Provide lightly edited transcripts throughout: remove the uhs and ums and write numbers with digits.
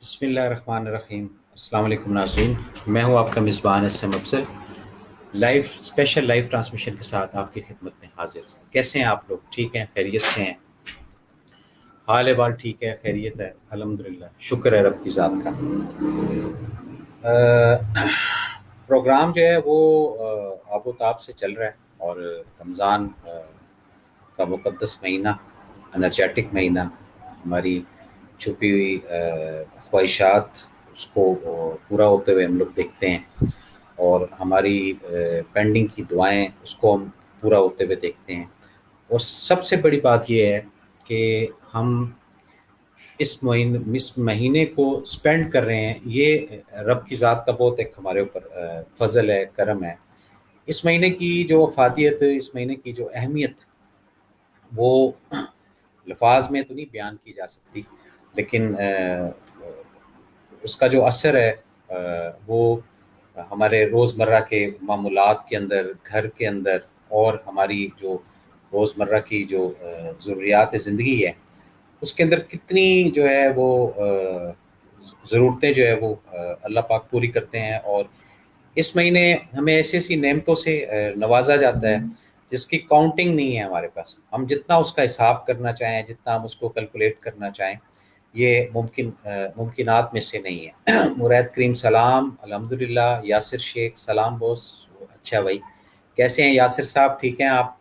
बिस्मिल्लाहिर्रहमानिर्रहीम। अस्सलाम वालेकुम नाज़रीन, मैं हूं आपका मेज़बान S M Afzal. Live special live transmission के साथ आपकी खिदमत में हाजिर हूं। कैसे हैं आप लोग? ठीक हैं? खैरियत से हैं? हाल बाल ठीक है? खैरियत है? अल्हम्दुलिल्लाह, शुक्र है रब की ज़ात का। प्रोग्राम जो है वो आबोताब से चल रहा है और रमज़ान का मुक़द्दस महीना, एनर्जेटिक महीना, हमारी छुपी हुई ख्वाहिशात उसको पूरा होते हुए हम लोग देखते हैं और हमारी पेंडिंग की दुआएं उसको हम पूरा होते हुए देखते हैं। और सबसे बड़ी बात ये है कि हम इस महीने को स्पेंड कर रहे हैं, ये रब की ज़ात का बहुत एक हमारे ऊपर फ़ज़ल है, करम है। इस महीने की जो अफादियत, इस महीने की जो अहमियत, वो लफाज में तो नहीं बयान की जा सकती, लेकिन उसका जो असर है वो हमारे रोज़मर्रा के मामूलात के अंदर, घर के अंदर, और हमारी जो रोज़मर्रा की जो ज़रूरियात ज़िंदगी है उसके अंदर कितनी जो है वो ज़रूरतें जो है वो अल्लाह पाक पूरी करते हैं। और इस महीने हमें ऐसी ऐसी नेमतों से नवाजा जाता है जिसकी काउंटिंग नहीं है हमारे पास। हम जितना उसका हिसाब करना चाहें, जितना हम उसको कैलकुलेट करना चाहें, ये मुमकिनात में से नहीं है। मुराद करीम सलाम, अल्हम्दुलिल्लाह। यासिर शेख सलाम बॉस। अच्छा भाई, कैसे हैं यासिर साहब? ठीक हैं आप?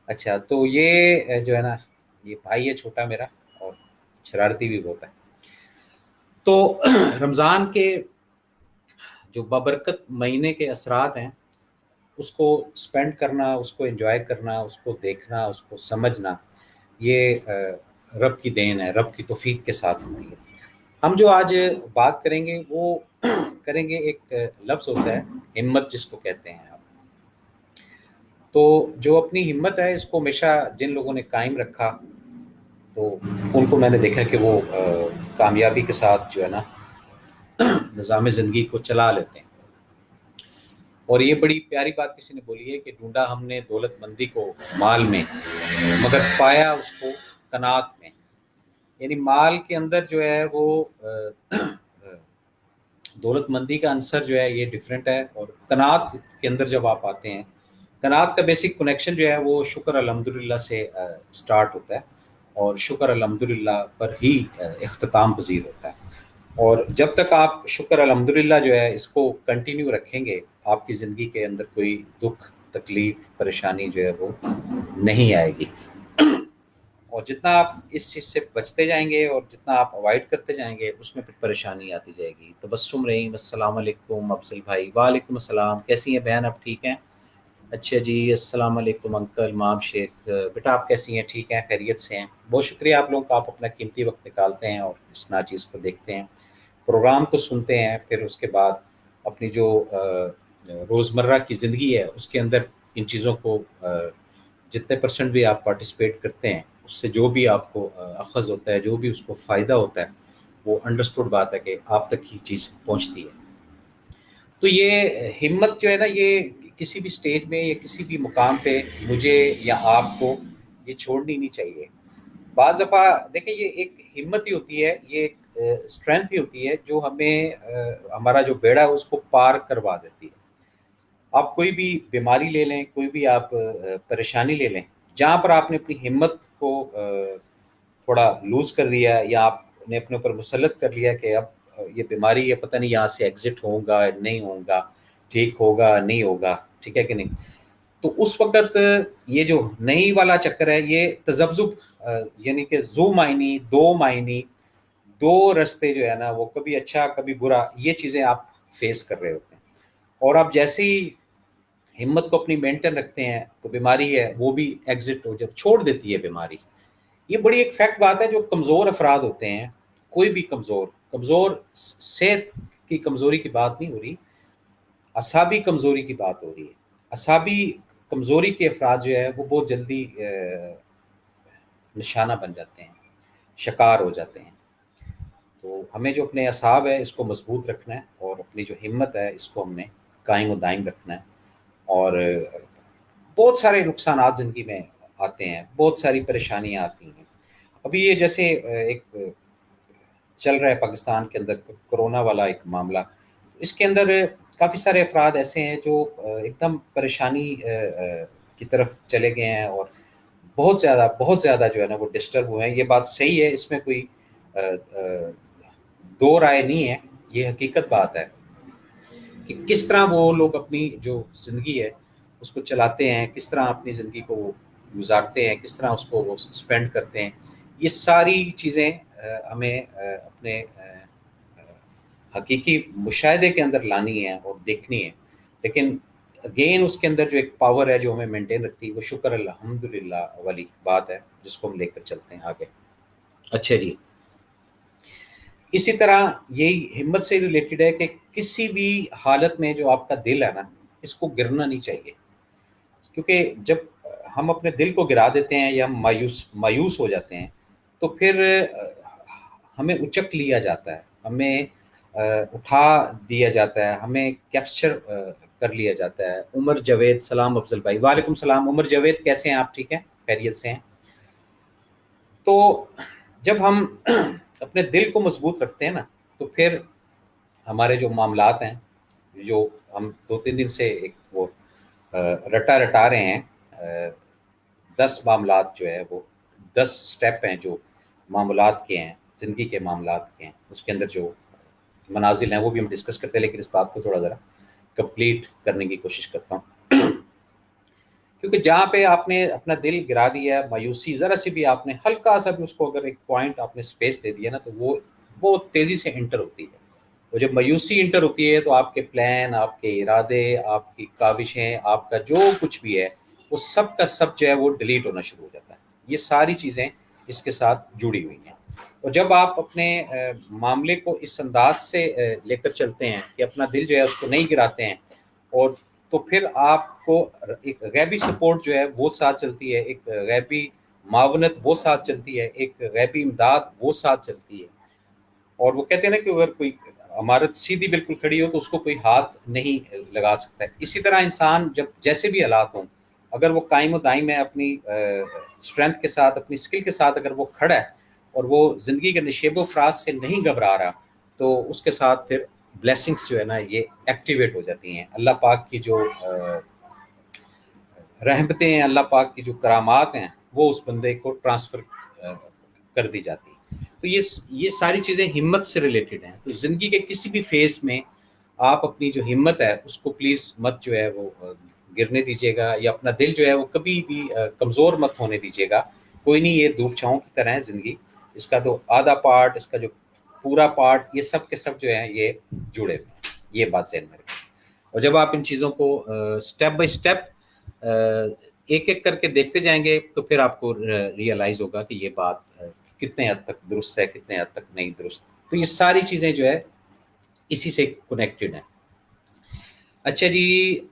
अच्छा, तो ये जो है ना, ये भाई है छोटा मेरा और शरारती भी बहुत है। तो रमज़ान के जो बाबरकत महीने के असरात हैं उसको स्पेंड करना, उसको एंजॉय करना, उसको देखना, उसको समझना, ये रब की देन है, रब की तौफीक के साथ होती है। हम जो आज बात करेंगे वो करेंगे, एक लफ्ज़ होता है हिम्मत, जिसको कहते हैं आप। तो जो अपनी हिम्मत है इसको हमेशा जिन लोगों ने कायम रखा, तो उनको मैंने देखा कि वो कामयाबी के साथ जो है ना निज़ाम ज़िंदगी को चला लेते हैं। और ये बड़ी प्यारी बात किसी ने बोली है कि ढूंढा हमने दौलतमंदी को माल में, मगर पाया उसको कनात में। यानी माल के अंदर जो है वो दौलतमंदी का आंसर जो है ये डिफरेंट है। और कनात के अंदर जब आप आते हैं, कनात का बेसिक कनेक्शन जो है वो शुक्र अल्हम्दुलिल्लाह से स्टार्ट होता है और शुक्र अल्हम्दुलिल्लाह पर ही इख्तिताम पजीर होता है। और जब तक आप शुक्र अल्हम्दुलिल्लाह जो है इसको कंटिन्यू रखेंगे, आपकी ज़िंदगी के अंदर कोई दुख, तकलीफ़, परेशानी जो है वो नहीं आएगी। और जितना आप इस चीज़ से बचते जाएंगे और जितना आप अवॉइड करते जाएंगे, उसमें फिर परेशानी आती जाएगी। तबस्सुम रहीम, अस्सलाम वालेकुम अफजल भाई। वालेकुम अस्सलाम, कैसी हैं बहन? आप ठीक हैं? अच्छा जी, अस्सलाम वालेकुम अंकल, माम शेख। बेटा आप कैसी हैं? ठीक हैं? खैरियत से हैं? बहुत शुक्रिया आप लोगों का, आप अपना कीमती वक्त निकालते हैं और इस नाचीज़ को देखते हैं, प्रोग्राम को सुनते हैं, फिर उसके बाद अपनी जो रोज़मर्रा की ज़िंदगी है उसके अंदर इन चीज़ों को जितने परसेंट भी आप पार्टिसिपेट करते हैं, उससे जो भी आपको अख़ज़ होता है, जो भी उसको फ़ायदा होता है, वो अंडरस्टूड बात है कि आप तक ये चीज़ पहुँचती है। तो ये हिम्मत जो है ना, ये किसी भी स्टेज में या किसी भी मुकाम पे मुझे या आपको ये छोड़नी नहीं चाहिए। बाज़ दफ़ा देखिए, ये एक हिम्मत ही होती है, ये एक स्ट्रेंथ ही होती है जो हमें हमारा जो बेड़ा है उसको पार करवा देती है। आप कोई भी बीमारी ले लें, कोई भी आप परेशानी ले लें, जहाँ पर आपने अपनी हिम्मत को थोड़ा लूज़ कर दिया या आपने अपने ऊपर मुसल्लत कर लिया कि अब ये बीमारी है, पता नहीं यहाँ से एग्ज़िट होगा, नहीं होगा, ठीक होगा, नहीं होगा, ठीक है कि नहीं? तो उस वक़्त ये जो नहीं वाला चक्कर है, ये तज़ब्ज़ुब यानी कि ज़ू मायनी, दो मायनी, 2 रास्ते जो है ना, वो कभी अच्छा, कभी बुरा, ये चीज़ें आप फ़ेस कर रहे होते हैं। और आप जैसे ही हिम्मत को अपनी मेंटेन रखते हैं, तो बीमारी है वो भी एग्ज़िट हो जब छोड़ देती है बीमारी। ये बड़ी एक फैक्ट बात है, जो कमज़ोर अफ़राद होते हैं, कोई भी कमज़ोर सेहत की कमज़ोरी की बात नहीं हो रही, असाबी कमज़ोरी की बात हो रही है। असाबी कमज़ोरी के अफ़राद जो है वो बहुत जल्दी निशाना बन जाते हैं, शिकार हो जाते हैं। तो हमें जो अपने असाब है इसको मज़बूत रखना है और अपनी जो हिम्मत है इसको हमने कायम व दायम रखना है। और बहुत सारे नुकसानात ज़िंदगी में आते हैं, बहुत सारी परेशानियाँ आती हैं। अभी ये जैसे एक चल रहा है पाकिस्तान के अंदर कोरोना वाला एक मामला, इसके अंदर काफ़ी सारे अफराद ऐसे हैं जो एकदम परेशानी की तरफ चले गए हैं और बहुत ज़्यादा जो है ना वो डिस्टर्ब हुए हैं। ये बात सही है, इसमें कोई दो राय नहीं है, ये हकीकत बात है कि किस तरह वो लोग अपनी जो ज़िंदगी है उसको चलाते हैं, किस तरह अपनी ज़िंदगी को गुजारते हैं, किस तरह उसको वो स्पेंड करते हैं। ये सारी चीज़ें हमें अपने हकीकी मुशाहिदे के अंदर लानी है और देखनी है। लेकिन अगेन उसके अंदर जो एक पावर है जो हमें मेंटेन रखती है, वो शुक्र अल्हम्दुलिल्लाह वाली बात है, जिसको हम लेकर चलते हैं आगे। अच्छा जी, इसी तरह यही हिम्मत से रिलेटेड है कि किसी भी हालत में जो आपका दिल है ना, इसको गिरना नहीं चाहिए। क्योंकि जब हम अपने दिल को गिरा देते हैं या हम मायूस हो जाते हैं, तो फिर हमें उचक लिया जाता है, हमें उठा दिया जाता है, हमें कैप्चर कर लिया जाता है। उमर जावेद, सलाम अफजल भाई, वालेकुम सलाम। उमर जावेद, कैसे हैं आप? ठीक हैं, खैरियत से हैं? तो जब हम अपने दिल को मजबूत रखते हैं ना, तो फिर हमारे जो मामलात हैं, जो हम 2-3 दिन से एक वो रटा रटा रहे हैं, 10 मामलात जो है वो 10 स्टेप हैं जो मामलात के हैं, ज़िंदगी के मामलात के हैं, उसके अंदर जो मनाजिल हैं वो भी हम डिस्कस करते हैं। लेकिन इस बात को थोड़ा ज़रा कंप्लीट करने की कोशिश करता हूँ क्योंकि जहाँ पे आपने अपना दिल गिरा दिया है, मायूसी ज़रा सी भी आपने हल्का सा भी उसको अगर एक पॉइंट आपने स्पेस दे दिया ना, तो वो बहुत तेज़ी से इंटर होती है। और जब मायूसी इंटर होती है तो आपके प्लान, आपके इरादे, आपकी काविशें, आपका जो कुछ भी है, वो सब का सब जो है वो डिलीट होना शुरू हो जाता है। ये सारी चीज़ें इसके साथ जुड़ी हुई हैं। और जब आप अपने मामले को इस अंदाज से लेकर चलते हैं कि अपना दिल जो है उसको नहीं गिराते हैं, और तो फिर आपको एक गैबी सपोर्ट जो है वो साथ चलती है, एक गैबी मावनत वो साथ चलती है, एक गैबी इमदाद वो साथ चलती है। और वो कहते हैं ना कि अगर कोई इमारत सीधी बिल्कुल खड़ी हो तो उसको कोई हाथ नहीं लगा सकता है। इसी तरह इंसान जब जैसे भी हालात हों, अगर वो कायम व दायम है, अपनी स्ट्रेंथ के साथ, अपनी स्किल के साथ अगर वो खड़ा है और वो ज़िंदगी के नशेबो फराज से नहीं घबरा रहा, तो उसके साथ फिर ब्लेसिंग्स जो है ना ये एक्टिवेट हो जाती हैं। अल्लाह पाक की जो रहमतें हैं, अल्लाह पाक की जो करामात हैं, वो उस बंदे को ट्रांसफ़र कर दी जाती है। तो ये सारी चीज़ें हिम्मत से रिलेटेड हैं। तो ज़िंदगी के किसी भी फेज़ में आप अपनी जो हिम्मत है उसको प्लीज़ मत जो है वो गिरने दीजिएगा, या अपना दिल जो है वो कभी भी कमज़ोर मत होने दीजिएगा। कोई नहीं, ये धूप छाँव की तरह है ज़िंदगी, इसका तो आधा पार्ट, इसका जो पूरा पार्ट, ये सब के सब जो हैं ये जुड़े हुए हैं। ये बात ज़हन में रखें। और जब आप इन चीज़ों को स्टेप बाय स्टेप एक एक करके देखते जाएंगे, तो फिर आपको रियलाइज़ होगा कि ये बात कितने हद तक दुरुस्त है, कितने हद तक नहीं दुरुस्त। तो ये सारी चीज़ें जो है इसी से कनेक्टेड हैं। अच्छा जी,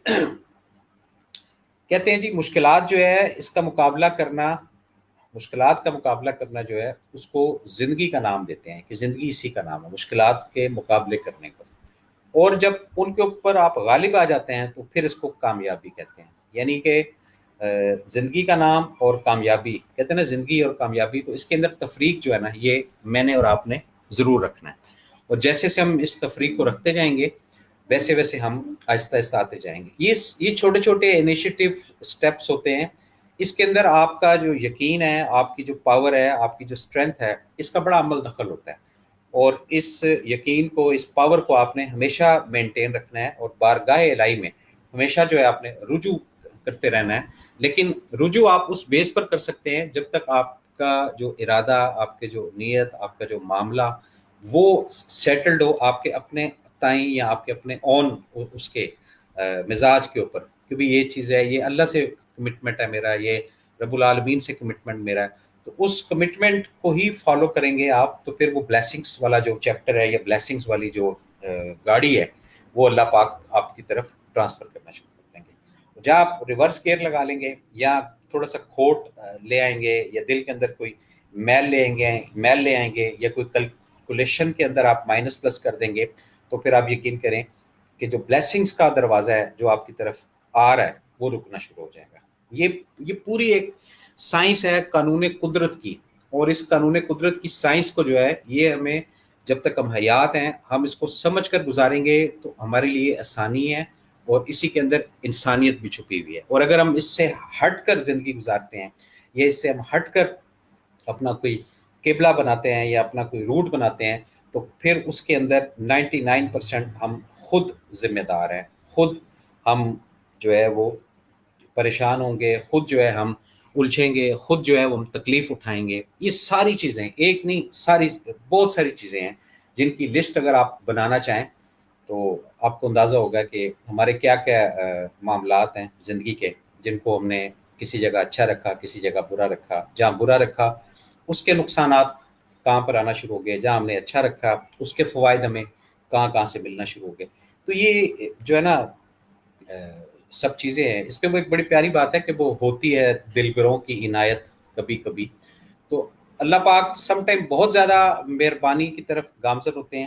कहते हैं जी मुश्किलात जो है इसका मुकाबला करना, मुश्किलात का मुकाबला करना जो है उसको ज़िंदगी का नाम देते हैं, कि ज़िंदगी इसी का नाम है, मुश्किलात के मुकाबले करने का। और जब उनके ऊपर आप गालिब आ जाते हैं तो फिर इसको कामयाबी कहते हैं। यानी कि ज़िंदगी का नाम और कामयाबी, कहते हैं ना ज़िंदगी और कामयाबी, तो इसके अंदर तफरीक जो है ना ये मैंने और आपने ज़रूर रखना है। और जैसे से हम इस तफरीक को रखते जाएंगे, वैसे वैसे हम आहिस्ता आहिस्ता आते जाएंगे। ये छोटे छोटे इनिशिएटिव स्टेप्स होते हैं। इसके अंदर आपका जो यकीन है, आपकी जो पावर है, आपकी जो स्ट्रेंथ है, इसका बड़ा अमल दखल होता है। और इस यकीन को, इस पावर को आपने हमेशा मेंटेन रखना है, और बारगाह इलाही में हमेशा जो है आपने रुजू करते रहना है। लेकिन रुजू आप उस बेस पर कर सकते हैं जब तक आपका जो इरादा, आपके जो नीयत, आपका जो मामला वो सेटल्ड हो आपके अपने ताई, या आपके अपने ओन उसके मिजाज के ऊपर। क्योंकि ये चीज़ है, ये अल्लाह से कमिटमेंट है मेरा, ये रब्बुल आलमीन से कमिटमेंट मेरा है। तो उस कमिटमेंट को ही फॉलो करेंगे आप, तो फिर वो ब्लेसिंग्स वाला जो चैप्टर है, या ब्लेसिंग्स वाली जो गाड़ी है, वो अल्लाह पाक आपकी तरफ ट्रांसफ़र करना शुरू कर देंगे। जहाँ आप रिवर्स गियर लगा लेंगे, या थोड़ा सा खोट ले आएंगे, या दिल के अंदर कोई मैल ले आएंगे, या कोई कैलकुलेशन के अंदर आप माइनस प्लस कर देंगे, तो फिर आप यकीन करें कि जो ब्लेसिंग्स का दरवाज़ा है जो आपकी तरफ आ रहा है वो रुकना शुरू हो जाएगा। ये पूरी एक साइंस है कानून कुदरत की। और इस कानून कुदरत की साइंस को जो है ये हमें جب تک ہم حیات ہیں ہم اس کو سمجھ کر گزاریں گے تو ہمارے لیے آسانی ہے، اور اسی کے اندر انسانیت بھی چھپی ہوئی ہے۔ اور اگر ہم اس سے ہٹ کر زندگی گزارتے ہیں، یا اس سے ہم ہٹ کر اپنا کوئی قبلہ بناتے ہیں یا اپنا کوئی روٹ بناتے ہیں، تو پھر اس کے اندر 99% ہم خود ذمہ دار ہیں، خود ہم جو ہے وہ پریشان ہوں گے، خود جو ہے ہم الجھیں گے، خود جو ہے وہ ہم تکلیف اٹھائیں گے۔ یہ ساری چیزیں، ایک نہیں، ساری بہت ساری چیزیں ہیں جن کی لسٹ اگر آپ بنانا چاہیں تو آپ کو اندازہ ہوگا کہ ہمارے کیا کیا معاملات ہیں زندگی کے، جن کو ہم نے کسی جگہ اچھا رکھا، کسی جگہ برا رکھا۔ جہاں برا رکھا اس کے نقصانات کہاں پر آنا شروع ہو گئے، جہاں ہم نے اچھا رکھا اس کے فوائد ہمیں کہاں کہاں سے ملنا شروع ہو گئے۔ تو یہ جو ہے نا سب چیزیں ہیں، اس پہ وہ ایک بڑی پیاری بات ہے کہ وہ ہوتی ہے دلبروں کی عنایت کبھی کبھی۔ تو اللہ پاک سم ٹائم بہت زیادہ مہربانی کی طرف گامزن ہوتے ہیں،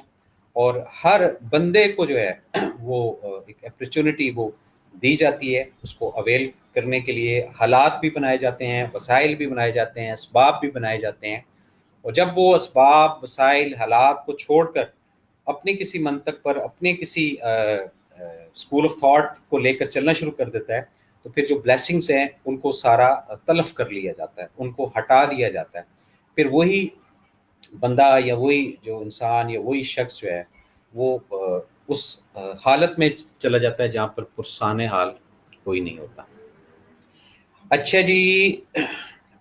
اور ہر بندے کو جو ہے وہ ایک اپرچونٹی وہ دی جاتی ہے، اس کو اویل کرنے کے لیے حالات بھی بنائے جاتے ہیں، وسائل بھی بنائے جاتے ہیں، اسباب بھی بنائے جاتے ہیں۔ اور جب وہ اسباب، وسائل، حالات کو چھوڑ کر اپنی کسی منطق پر، اپنے کسی اسکول آف تھاٹ کو لے کر چلنا شروع کر دیتا ہے، تو پھر جو بلیسنگز ہیں ان کو سارا تلف کر لیا جاتا ہے، ان کو ہٹا دیا جاتا ہے۔ پھر وہی بندہ یا وہی جو انسان یا وہی شخص جو ہے وہ اس حالت میں چلا جاتا ہے جہاں پر پرسان حال کوئی نہیں ہوتا۔ اچھا جی،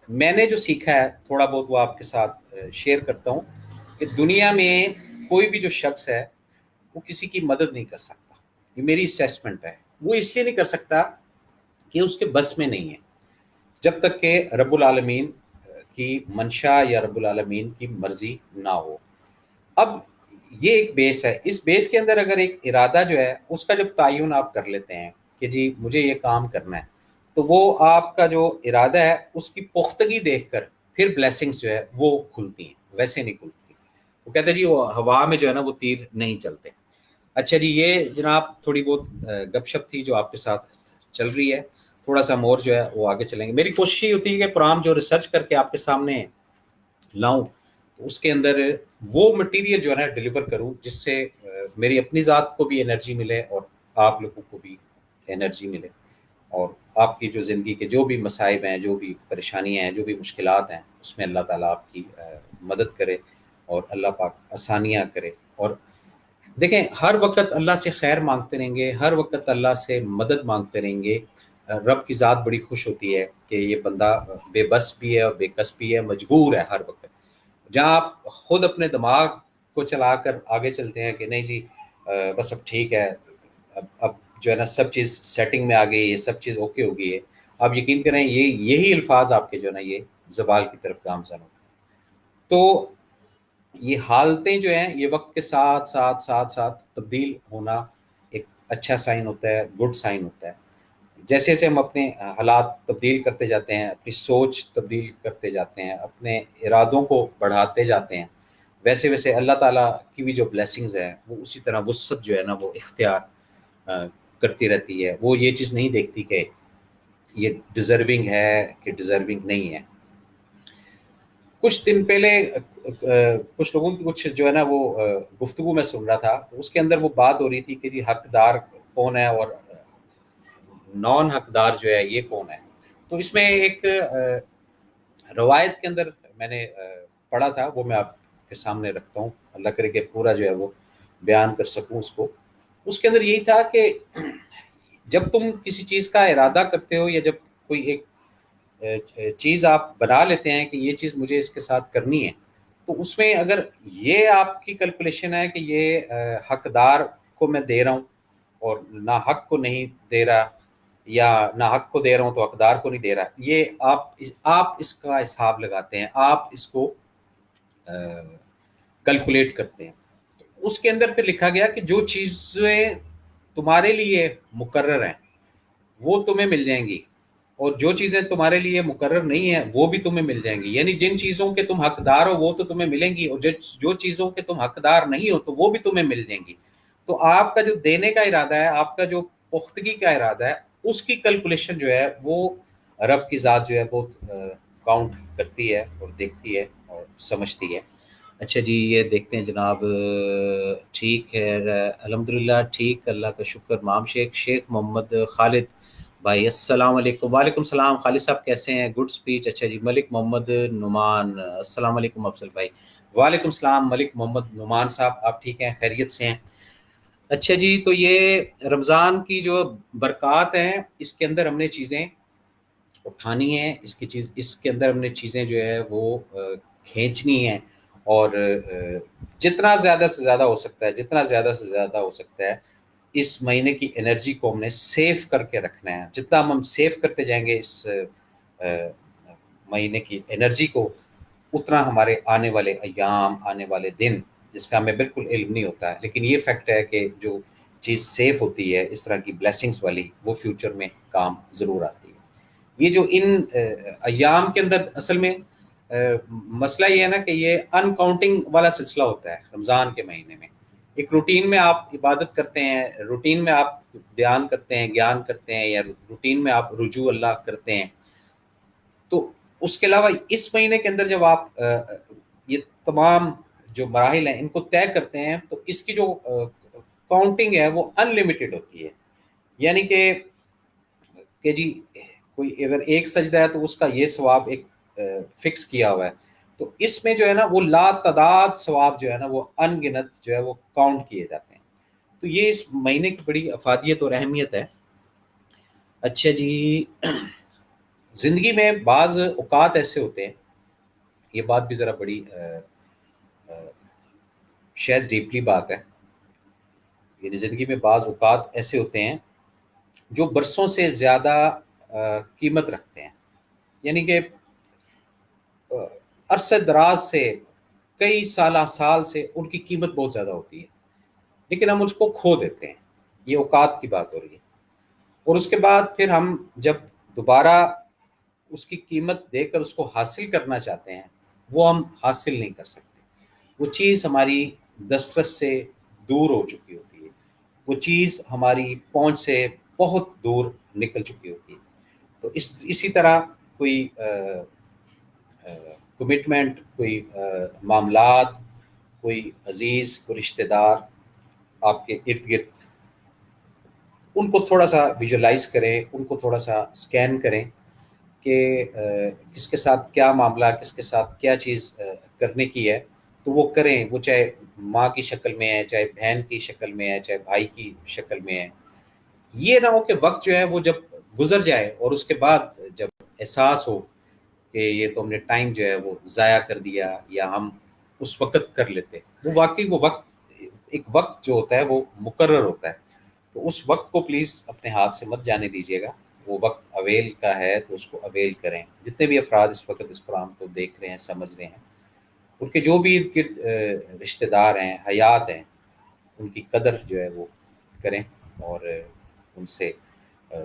میں نے جو سیکھا ہے تھوڑا بہت وہ آپ کے ساتھ شیئر کرتا ہوں کہ دنیا میں کوئی بھی جو شخص ہے وہ کسی کی مدد نہیں کر سکتا، یہ میری اسیسمنٹ ہے۔ وہ اس لیے نہیں کر سکتا کہ اس کے بس میں نہیں ہے، جب تک کہ رب العالمین کی منشا یا رب العالمین کی مرضی نہ ہو۔ اب یہ ایک بیس ہے، اس بیس کے اندر اگر ایک ارادہ جو ہے اس کا جب تعین آپ کر لیتے ہیں کہ جی مجھے یہ کام کرنا ہے، تو وہ آپ کا جو ارادہ ہے اس کی پختگی دیکھ کر پھر بلیسنگز جو ہے وہ کھلتی ہیں، ویسے نہیں کھلتی۔ وہ کہتے ہیں جی وہ ہوا میں جو ہے نا وہ تیر نہیں چلتے۔ اچھا جی، یہ جناب تھوڑی بہت گپ شپ تھی جو آپ کے ساتھ چل رہی ہے، تھوڑا سا مور جو ہے وہ آگے چلیں گے۔ میری کوشش یہ ہوتی ہے کہ پرام جو ریسرچ کر کے آپ کے سامنے لاؤں تو اس کے اندر وہ مٹیریل جو ہے نا ڈیلیور کروں جس سے میری اپنی ذات کو بھی انرجی ملے اور آپ لوگوں کو بھی انرجی ملے، اور آپ کی جو زندگی کے جو بھی مصائب ہیں، جو بھی پریشانیاں ہیں، جو بھی مشکلات ہیں، اس میں اللہ تعالیٰ آپ کی مدد کرے اور اللہ پاک آسانیاں کرے۔ اور دیکھیں، ہر وقت اللہ سے خیر مانگتے رہیں گے، ہر وقت اللہ سے مدد مانگتے رہیں گے، رب کی ذات بڑی خوش ہوتی ہے کہ یہ بندہ بے بس بھی ہے اور بے کس بھی ہے، مجبور ہے ہر وقت۔ جہاں آپ خود اپنے دماغ کو چلا کر آگے چلتے ہیں کہ نہیں جی بس اب ٹھیک ہے، اب جو ہے نا سب چیز سیٹنگ میں آ گئی ہے، سب چیز اوکے ہو گئی ہے، آپ یقین کریں یہی الفاظ آپ کے جو ہے نا یہ زوال کی طرف گامزن ہوتے ہیں۔ تو یہ حالتیں جو ہیں یہ وقت کے ساتھ ساتھ ساتھ ساتھ تبدیل ہونا ایک اچھا سائن ہوتا ہے، گڈ سائن ہوتا ہے۔ جیسے جیسے ہم اپنے حالات تبدیل کرتے جاتے ہیں، اپنی سوچ تبدیل کرتے جاتے ہیں، اپنے ارادوں کو بڑھاتے جاتے ہیں، ویسے ویسے اللہ تعالیٰ کی بھی جو بلیسنگز ہیں وہ اسی طرح وسعت جو ہے نا وہ اختیار کرتی رہتی ہے۔ وہ یہ چیز نہیں دیکھتی کہ یہ ڈیزرونگ ہے کہ ڈیزرونگ نہیں ہے۔ کچھ دن پہلے کچھ لوگوں کی کچھ جو ہے نا وہ گفتگو میں سن رہا تھا، تو اس کے اندر وہ بات ہو رہی تھی کہ جی حقدار کون ہے اور نان حقدار جو ہے یہ کون ہے۔ تو اس میں ایک روایت کے اندر میں نے پڑھا تھا، وہ میں آپ کے سامنے رکھتا ہوں، اللہ کرے کہ پورا جو ہے وہ بیان کر سکوں اس کو۔ اس کے اندر یہی تھا کہ جب تم کسی چیز کا ارادہ کرتے ہو یا جب کوئی ایک چیز آپ بنا لیتے ہیں کہ یہ چیز مجھے اس کے ساتھ کرنی ہے، تو اس میں اگر یہ آپ کی کیلکولیشن ہے کہ یہ حقدار کو میں دے رہا ہوں اور نہ حق کو نہیں دے رہا، یا نہ حق کو دے رہا ہوں تو حقدار کو نہیں دے رہا، یہ آپ اس کا حساب لگاتے ہیں، آپ اس کو کیلکولیٹ کرتے ہیں۔ اس کے اندر پھر لکھا گیا کہ جو چیزیں تمہارے لیے مقرر ہیں وہ تمہیں مل جائیں گی، اور جو چیزیں تمہارے لیے مقرر نہیں ہیں وہ بھی تمہیں مل جائیں گی۔ یعنی جن چیزوں کے تم حقدار ہو وہ تو تمہیں ملیں گی، اور جو چیزوں کے تم حقدار نہیں ہو تو وہ بھی تمہیں مل جائیں گی۔ تو آپ کا جو دینے کا ارادہ ہے، آپ کا جو پختگی کا ارادہ ہے، اس کی کیلکولیشن جو ہے وہ رب کی ذات جو ہے بہت کاؤنٹ کرتی ہے اور دیکھتی ہے اور سمجھتی ہے۔ अच्छा जी, ये देखते हैं जनाब। ठीक है, अल्हम्दुलिल्लाह ठीक, अल्लाह का शुक्र। माम शेख मोहम्मद खालिद भाई, अस्सलाम वालेकुम। वालेकुम सलाम खालिद साहब, कैसे हैं? Good speech. अच्छा जी, मलिक मोहम्मद नुमान, अस्सलाम वालेकुम अफजल भाई। वालेकुम सलाम मलिक मोहम्मद नुमान साहब, आप ठीक हैं, खैरियत से हैं? अच्छा जी, तो ये रमज़ान की जो बरक़ात हैं, इसके अंदर हमने चीज़ें उठानी है, इसके अंदर हमने चीज़ें जो है वो खींचनी है, और जितना ज़्यादा से ज़्यादा हो सकता है, जितना ज़्यादा से ज़्यादा हो सकता है, इस महीने की एनर्जी को हमने सेव करके रखना है। जितना हम सेव करते जाएंगे इस महीने की एनर्जी को, उतना हमारे आने वाले अयाम, आने वाले दिन, जिसका हमें बिल्कुल इल्म नहीं होता है, लेकिन ये फैक्ट है कि जो चीज़ सेफ होती है इस तरह की ब्लेसिंग्स वाली, वो फ्यूचर में काम ज़रूर आती है। ये जो इन अयाम के अंदर असल में मसला ये है ना कि ये अनकाउंटिंग वाला सिलसिला होता है रमज़ान के महीने में। एक रूटीन में आप इबादत करते हैं, रूटीन में आप ध्यान करते हैं, ज्ञान करते हैं, या रूटीन में आप रुजू अल्लाह करते हैं। तो उसके अलावा इस महीने के अंदर जब आप ये तमाम जो मराहिल हैं इनको तय करते हैं, तो इसकी जो काउंटिंग है वो अनलिमिटेड होती है। यानी कि जी कोई अगर एक सजदा है तो उसका ये सवाब एक फिक्स किया हुआ है। तो इसमें जो है ना वो लातादाद सवाब जो है ना वो अनगिनत जो है वो काउंट किए जाते हैं। तो ये इस महीने की बड़ी अफादियत और अहमियत है। अच्छा जी, ज़िंदगी में बाज़ औक़ात ऐसे होते हैं, ये बात भी ज़रा बड़ी अ, शायद डीपली बात है। यानी ज़िंदगी में बाज़ औक़ात ऐसे होते हैं जो बरसों से ज़्यादा कीमत रखते हैं। यानी कि अरसे दराज से, कई साल से उनकी कीमत बहुत ज़्यादा होती है, लेकिन हम उसको खो देते हैं। ये औकात की बात हो रही है। और उसके बाद फिर हम जब दोबारा उसकी कीमत देकर उसको हासिल करना चाहते हैं, वो हम हासिल नहीं कर सकते। वो चीज़ हमारी दस्तरस से दूर हो चुकी होती है, वो चीज़ हमारी पहुंच से बहुत दूर निकल चुकी होती है। तो इसी तरह कोई कमिटमेंट, कोई मामलात, कोई अजीज़, कोई रिश्तेदार आपके इर्द गिर्द, उनको थोड़ा सा विजुलाइज करें, उनको थोड़ा सा स्कैन करें कि किसके साथ क्या मामला, किसके साथ क्या चीज़ करने की है, तो वो करें। वो चाहे माँ की शक्ल में है, चाहे बहन की शक्ल में है, चाहे भाई की शक्ल में है। ये ना हो कि वक्त जो है वो जब गुजर जाए और उसके बाद जब एहसास हो कि ये तो हमने टाइम जो है वो ज़ाया कर दिया, या हम उस वक़्त कर लेते। वो वाक़ई वो वक़्त, एक वक़्त जो होता है वो मुकर्रर होता है। तो उस वक़्त को प्लीज़ अपने हाथ से मत जाने दीजिएगा। वो वक़्त अवेल का है तो उसको अवेल करें। जितने भी अफ़राद इस वक़्त इस प्रोग्राम को देख रहे हैं, समझ रहे हैं, उनके जो भी इर्द-गिर्द रिश्तेदार हैं, हयात हैं, उनकी कदर जो है वो करें, और उनसे अ,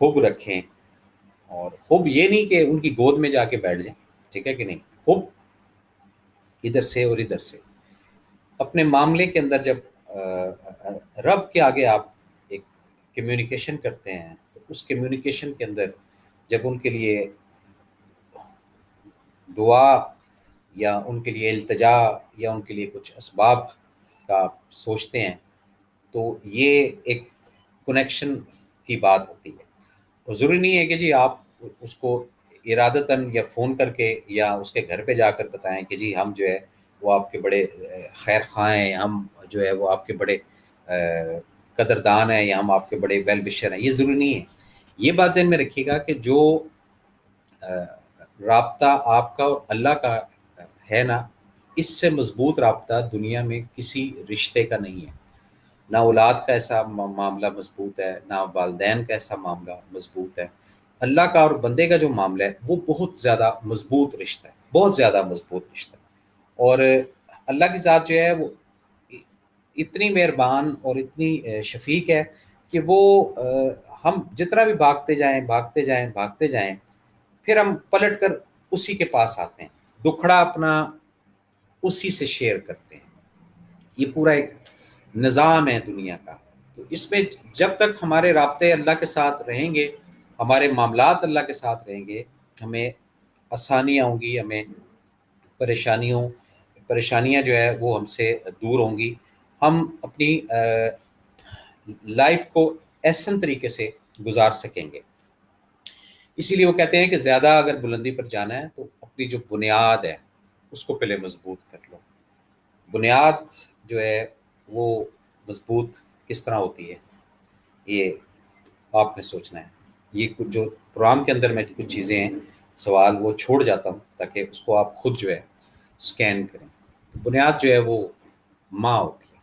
हुब रखें। और हुब ये नहीं कि उनकी गोद में जाके बैठ जाएँ, ठीक है कि नहीं? हुब इधर से और इधर से। अपने मामले के अंदर जब रब के आगे आप एक कम्युनिकेशन करते हैं, तो उस कम्युनिकेशन के अंदर जब उनके लिए दुआ, या उनके लिए इल्तिजा, या उनके लिए कुछ असबाब का आप सोचते हैं, तो ये एक कनेक्शन की बात होती है। और ज़रूरी नहीं है कि जी आप उसको इरादतन या फ़ोन करके या उसके घर पे जाकर बताएँ कि जी हम जो है वो आपके बड़े खैर ख़्वाह हैं, हम जो है वो आपके बड़े कदरदान हैं, या हम आपके बड़े वेल विशर हैं। ये ज़रूरी नहीं है। ये बात ज़हन में रखिएगा कि जो राब्ता आपका और अल्लाह का है ना, इससे मज़बूत राब्ता दुनिया में किसी रिश्ते का नहीं है। ना औलाद का ऐसा मामला मज़बूत है, ना वालदैन का ऐसा मामला मज़बूत है। अल्लाह का और बंदे का जो मामला है, वो बहुत ज़्यादा मज़बूत रिश्ता है, बहुत ज़्यादा मज़बूत रिश्ता है। और अल्लाह की ज़ात जो है वो इ इतनी मेहरबान और इतनी शफ़ीक है कि वो हम जितना भी भागते जाएँ, भागते जाएँ, फिर हम पलट कर उसी के पास आते हैं। दुखड़ा अपना उसी से शेयर करते हैं। ये पूरा एक निज़ाम है दुनिया का। तो इसमें जब तक हमारे राब्ते अल्लाह के साथ रहेंगे, हमारे मामलात अल्लाह के साथ रहेंगे, हमें आसानियाँ होंगी, हमें परेशानियों پریشانیاں جو ہے وہ ہم سے دور ہوں گی، ہم اپنی لائف کو احسن طریقے سے گزار سکیں گے۔ اسی لیے وہ کہتے ہیں کہ زیادہ اگر بلندی پر جانا ہے تو اپنی جو بنیاد ہے اس کو پہلے مضبوط کر لو۔ بنیاد جو ہے وہ مضبوط کس طرح ہوتی ہے، یہ آپ نے سوچنا ہے۔ یہ کچھ جو پروگرام کے اندر میں کچھ چیزیں ہیں، سوال وہ چھوڑ جاتا ہوں تاکہ اس کو آپ خود جو ہے اسکین کریں۔ بنیاد جو ہے وہ ماں ہوتی ہے،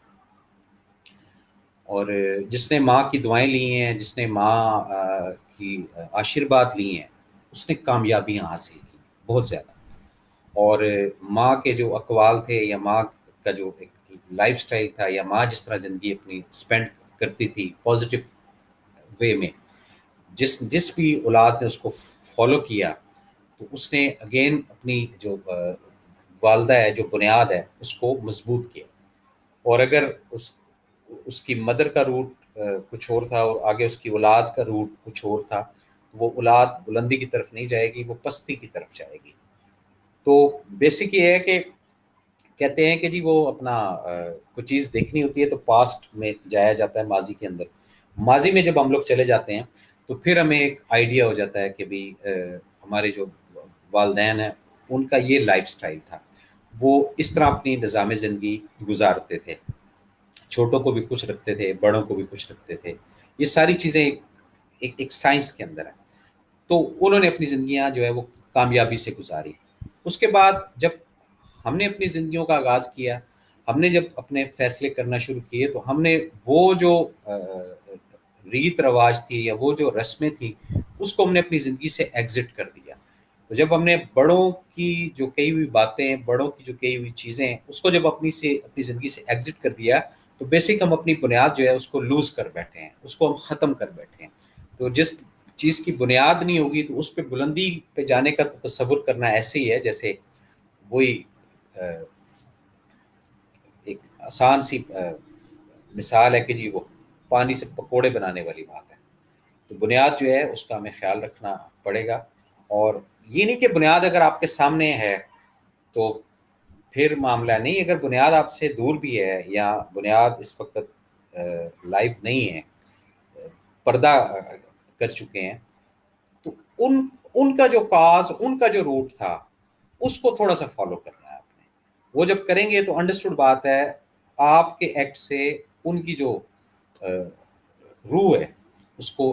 اور جس نے ماں کی دعائیں لی ہیں، جس نے ماں کی آشیرواد لی ہیں، اس نے کامیابیاں حاصل کی بہت زیادہ۔ اور ماں کے جو اقوال تھے، یا ماں کا جو ایک لائف سٹائل تھا، یا ماں جس طرح زندگی اپنی سپینڈ کرتی تھی پازیٹیو وے میں، جس بھی اولاد نے اس کو فالو کیا تو اس نے اگین اپنی جو والدہ ہے، جو بنیاد ہے، اس کو مضبوط کیا۔ اور اگر اس کی مدر کا روٹ کچھ اور تھا، اور آگے اس کی اولاد کا روٹ کچھ اور تھا، تو وہ اولاد بلندی کی طرف نہیں جائے گی، وہ پستی کی طرف جائے گی۔ تو بیسک یہ ہے کہ کہتے ہیں کہ جی وہ اپنا کوئی چیز دیکھنی ہوتی ہے تو پاسٹ میں جایا جاتا ہے، ماضی کے اندر۔ ماضی میں جب ہم لوگ چلے جاتے ہیں تو پھر ہمیں ایک آئیڈیا ہو جاتا ہے کہ بھی ہمارے جو والدین ہیں ان کا یہ لائف سٹائل تھا، وہ اس طرح اپنی نظام زندگی گزارتے تھے، چھوٹوں کو بھی خوش رکھتے تھے، بڑوں کو بھی خوش رکھتے تھے۔ یہ ساری چیزیں ایک سائنس کے اندر ہیں۔ تو انہوں نے اپنی زندگیاں جو ہے وہ کامیابی سے گزاری۔ اس کے بعد جب ہم نے اپنی زندگیوں کا آغاز کیا، ہم نے جب اپنے فیصلے کرنا شروع کیے، تو ہم نے وہ جو ریت رواج تھی یا وہ جو رسمیں تھیں، اس کو ہم نے اپنی زندگی سے ایگزٹ کر دیا۔ تو جب ہم نے بڑوں کی جو کئی ہوئی باتیں، بڑوں کی جو کئی ہوئی چیزیں، اس کو جب اپنی زندگی سے ایگزٹ کر دیا، تو بیسک ہم اپنی بنیاد جو ہے اس کو لوز کر بیٹھے ہیں، اس کو ہم ختم کر بیٹھے ہیں۔ تو جس چیز کی بنیاد نہیں ہوگی تو اس پہ بلندی پہ جانے کا تصور کرنا ایسے ہی ہے جیسے وہی ایک آسان سی مثال ہے کہ جی وہ پانی سے پکوڑے بنانے والی بات ہے۔ تو بنیاد جو ہے اس کا ہمیں خیال رکھنا پڑے گا، اور یہ نہیں کہ بنیاد اگر آپ کے سامنے ہے تو پھر معاملہ نہیں، اگر بنیاد آپ سے دور بھی ہے، یا بنیاد اس وقت لائف نہیں ہے، پردہ کر چکے ہیں، تو ان کا جو کاز، ان کا جو روٹ تھا، اس کو تھوڑا سا فالو کرنا ہے آپ نے۔ وہ جب کریں گے تو انڈرسٹوڈ بات ہے، آپ کے ایکٹ سے ان کی جو روح ہے اس کو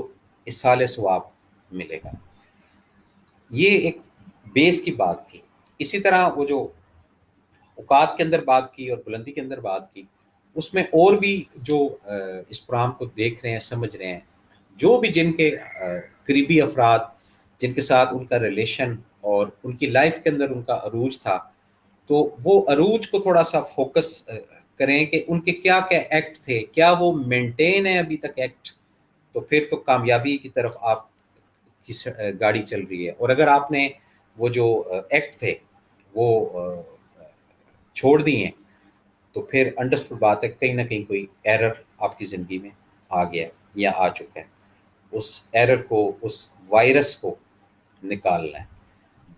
اصال ثواب ملے گا۔ یہ ایک بیس کی بات تھی۔ اسی طرح وہ جو اوقات کے اندر بات کی اور بلندی کے اندر بات کی، اس میں اور بھی جو اس پروگرام کو دیکھ رہے ہیں، سمجھ رہے ہیں، جو بھی جن کے قریبی افراد، جن کے ساتھ ان کا ریلیشن اور ان کی لائف کے اندر ان کا عروج تھا، تو وہ عروج کو تھوڑا سا فوکس کریں کہ ان کے کیا کیا ایکٹ تھے، کیا وہ مینٹین ہے ابھی تک ایکٹ، تو پھر تو کامیابی کی طرف آپ کی گاڑی چل رہی ہے۔ اور اگر آپ نے وہ جو ایکٹ تھے وہ چھوڑ دی ہیں، تو پھر انڈرسٹوڈ بات ہے کہیں نہ کہیں کوئی ایرر آپ کی زندگی میں آ گیا ہے یا آ چکا ہے۔ اس ایرر کو، اس وائرس کو نکالنا ہے۔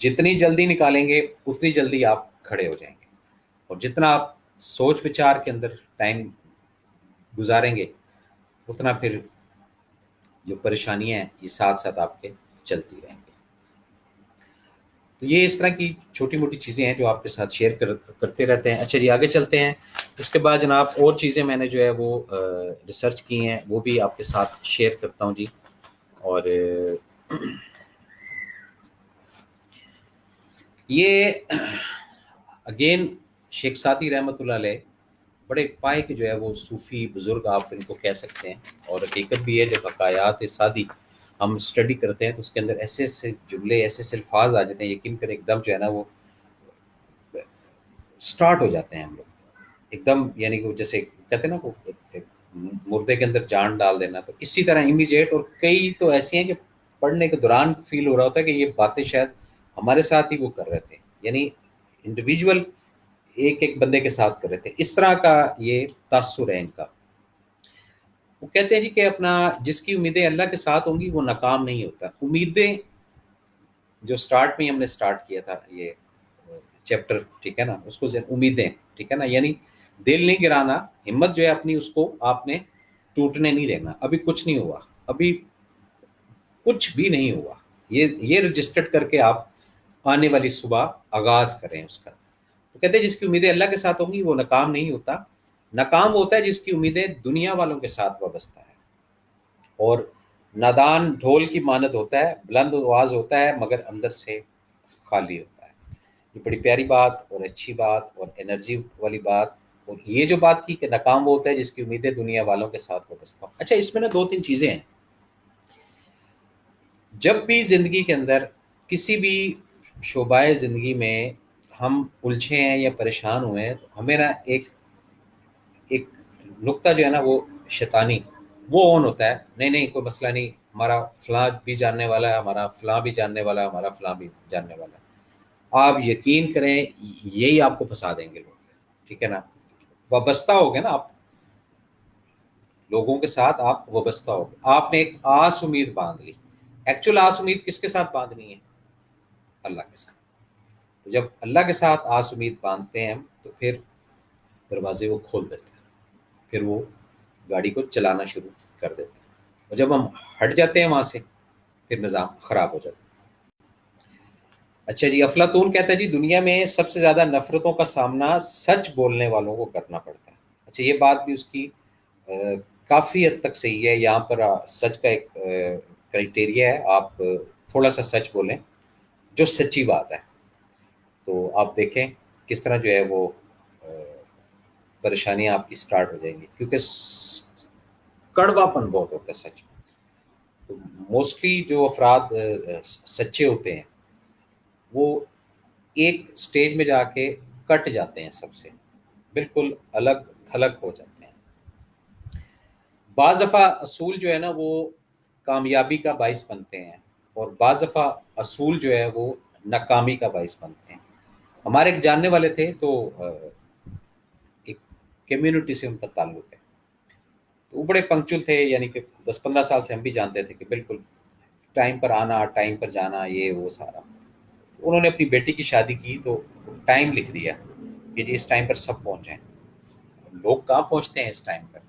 جتنی جلدی نکالیں گے اتنی جلدی آپ کھڑے ہو جائیں گے، اور جتنا آپ سوچ وچار کے اندر ٹائم گزاریں گے اتنا پھر جو پریشانیاں ہیں یہ ساتھ ساتھ آپ کے چلتی رہیں گی۔ تو یہ اس طرح کی چھوٹی موٹی چیزیں ہیں جو آپ کے ساتھ شیئر کرتے رہتے ہیں۔ اچھا جی، آگے چلتے ہیں۔ اس کے بعد جناب اور چیزیں میں نے جو ہے وہ ریسرچ کی ہیں، وہ بھی آپ کے ساتھ شیئر کرتا ہوں جی۔ اور یہ اگین شیخ سعدی رحمۃ اللہ علیہ بڑے پائے کے جو ہے وہ صوفی بزرگ آپ ان کو کہہ سکتے ہیں، اور حقیقت بھی ہے جب حکایات سعدی ہم اسٹڈی کرتے ہیں تو اس کے اندر ایسے ایسے جملے، ایسے ایسے الفاظ آ جاتے ہیں، یقین کریں ایک دم جو ہے نا وہ سٹارٹ ہو جاتے ہیں ہم لوگ ایک دم، یعنی کہ جیسے کہتے ہیں نا وہ مردے کے اندر جان ڈال دینا، تو اسی طرح امیجیٹ۔ اور کئی تو ایسی ہیں کہ پڑھنے کے دوران فیل ہو رہا ہوتا ہے کہ یہ باتیں شاید ہمارے ساتھ ہی وہ کر رہے تھے، یعنی انڈیویجول ایک ایک بندے کے ساتھ کر رہے تھے، اس طرح کا یہ تاثر ہے ان کا۔ وہ کہتے ہیں جی کہ اپنا جس کی امیدیں اللہ کے ساتھ ہوں گی وہ ناکام نہیں ہوتا۔ امیدیں جو سٹارٹ میں ہم نے سٹارٹ کیا تھا یہ चैप्टर, ठीक है ना, उसको उम्मीदें, ठीक है ना, यानी दिल नहीं गिराना, हिम्मत जो है अपनी उसको आपने टूटने नहीं देना। अभी कुछ नहीं हुआ, अभी कुछ भी नहीं हुआ, ये रजिस्टर्ड करके आप आने वाली सुबह आगाज करें उसका। तो कहते हैं जिसकी उम्मीदें अल्लाह के साथ होंगी वो नाकाम नहीं होता, नाकाम होता है जिसकी उम्मीदें दुनिया वालों के साथ वाबस्ता है। और नादान ढोल की मानद होता है, बुलंद आवाज होता है मगर अंदर से खाली होता है। ये बड़ी प्यारी बात और अच्छी बात और एनर्जी वाली बात। और ये जो बात की कि नाकाम वो होता है जिसकी उम्मीदें दुनिया वालों के साथ वाबस्ता हो। अच्छा, इसमें ना दो तीन चीजें हैं। जब भी जिंदगी के अंदर किसी भी शोबाए जिंदगी में हम उलझे हैं या परेशान हुए हैं, तो हमें ना एक एक नुक्ता जो है ना वो शैतानी वो ऑन होता है, नहीं नहीं कोई मसला नहीं, हमारा फलां भी जानने वाला है, हमारा फलां भी जानने वाला है, हमारा फलां भी जानने वाला है। आप यकीन करें यही आपको फंसा देंगे लोग, ठीक है ना। वाबस्ता हो गए ना आप लोगों के साथ, आप वाबस्ता हो गए, आपने एक आस उम्मीद बांध ली। एक्चुअल आस उम्मीद किसके साथ बांधनी है? अल्लाह के साथ। तो जब अल्लाह के साथ आस उम्मीद बांधते हैं हम, तो फिर दरवाजे वो खोल देते हैं, फिर वो गाड़ी को चलाना शुरू कर देते हैं। और जब हम हट जाते हैं वहां से, फिर निज़ाम ख़राब हो जाता है। अच्छा जी, अफलातून कहता है जी दुनिया में सबसे ज़्यादा नफ़रतों का सामना सच बोलने वालों को करना पड़ता है। अच्छा, ये बात भी उसकी काफ़ी हद तक सही है। यहाँ पर सच का एक क्राइटेरिया है, आप थोड़ा सा सच बोलें जो सच्ची बात है, तो आप देखें किस तरह जो है वो परेशानियाँ आपकी स्टार्ट हो जाएंगी, क्योंकि कड़वापन बहुत होता है सच में। तो मोस्टली जो अफराद सच्चे होते हैं वो एक स्टेज में जाके कट जाते हैं सबसे, बिल्कुल अलग थलग हो जाते हैं। बाज़ दफ़ा असूल जो है ना वो कामयाबी का बाइस बनते हैं, और बाज़ दफ़ा असूल जो है वो नाकामी का बाइस बनते हैं। हमारे एक जानने वाले थे, तो एक कम्युनिटी से उनका ताल्लुक है, तो वो बड़े पंक्चुअल थे, यानी कि 10-15 साल से हम भी जानते थे कि बिल्कुल टाइम पर आना, टाइम पर जाना, ये वो सारा। उन्होंने अपनी बेटी की शादी की तो टाइम लिख दिया कि जी इस टाइम पर सब पहुंच जाएं। लोग कहाँ पहुंचते हैं इस टाइम पर,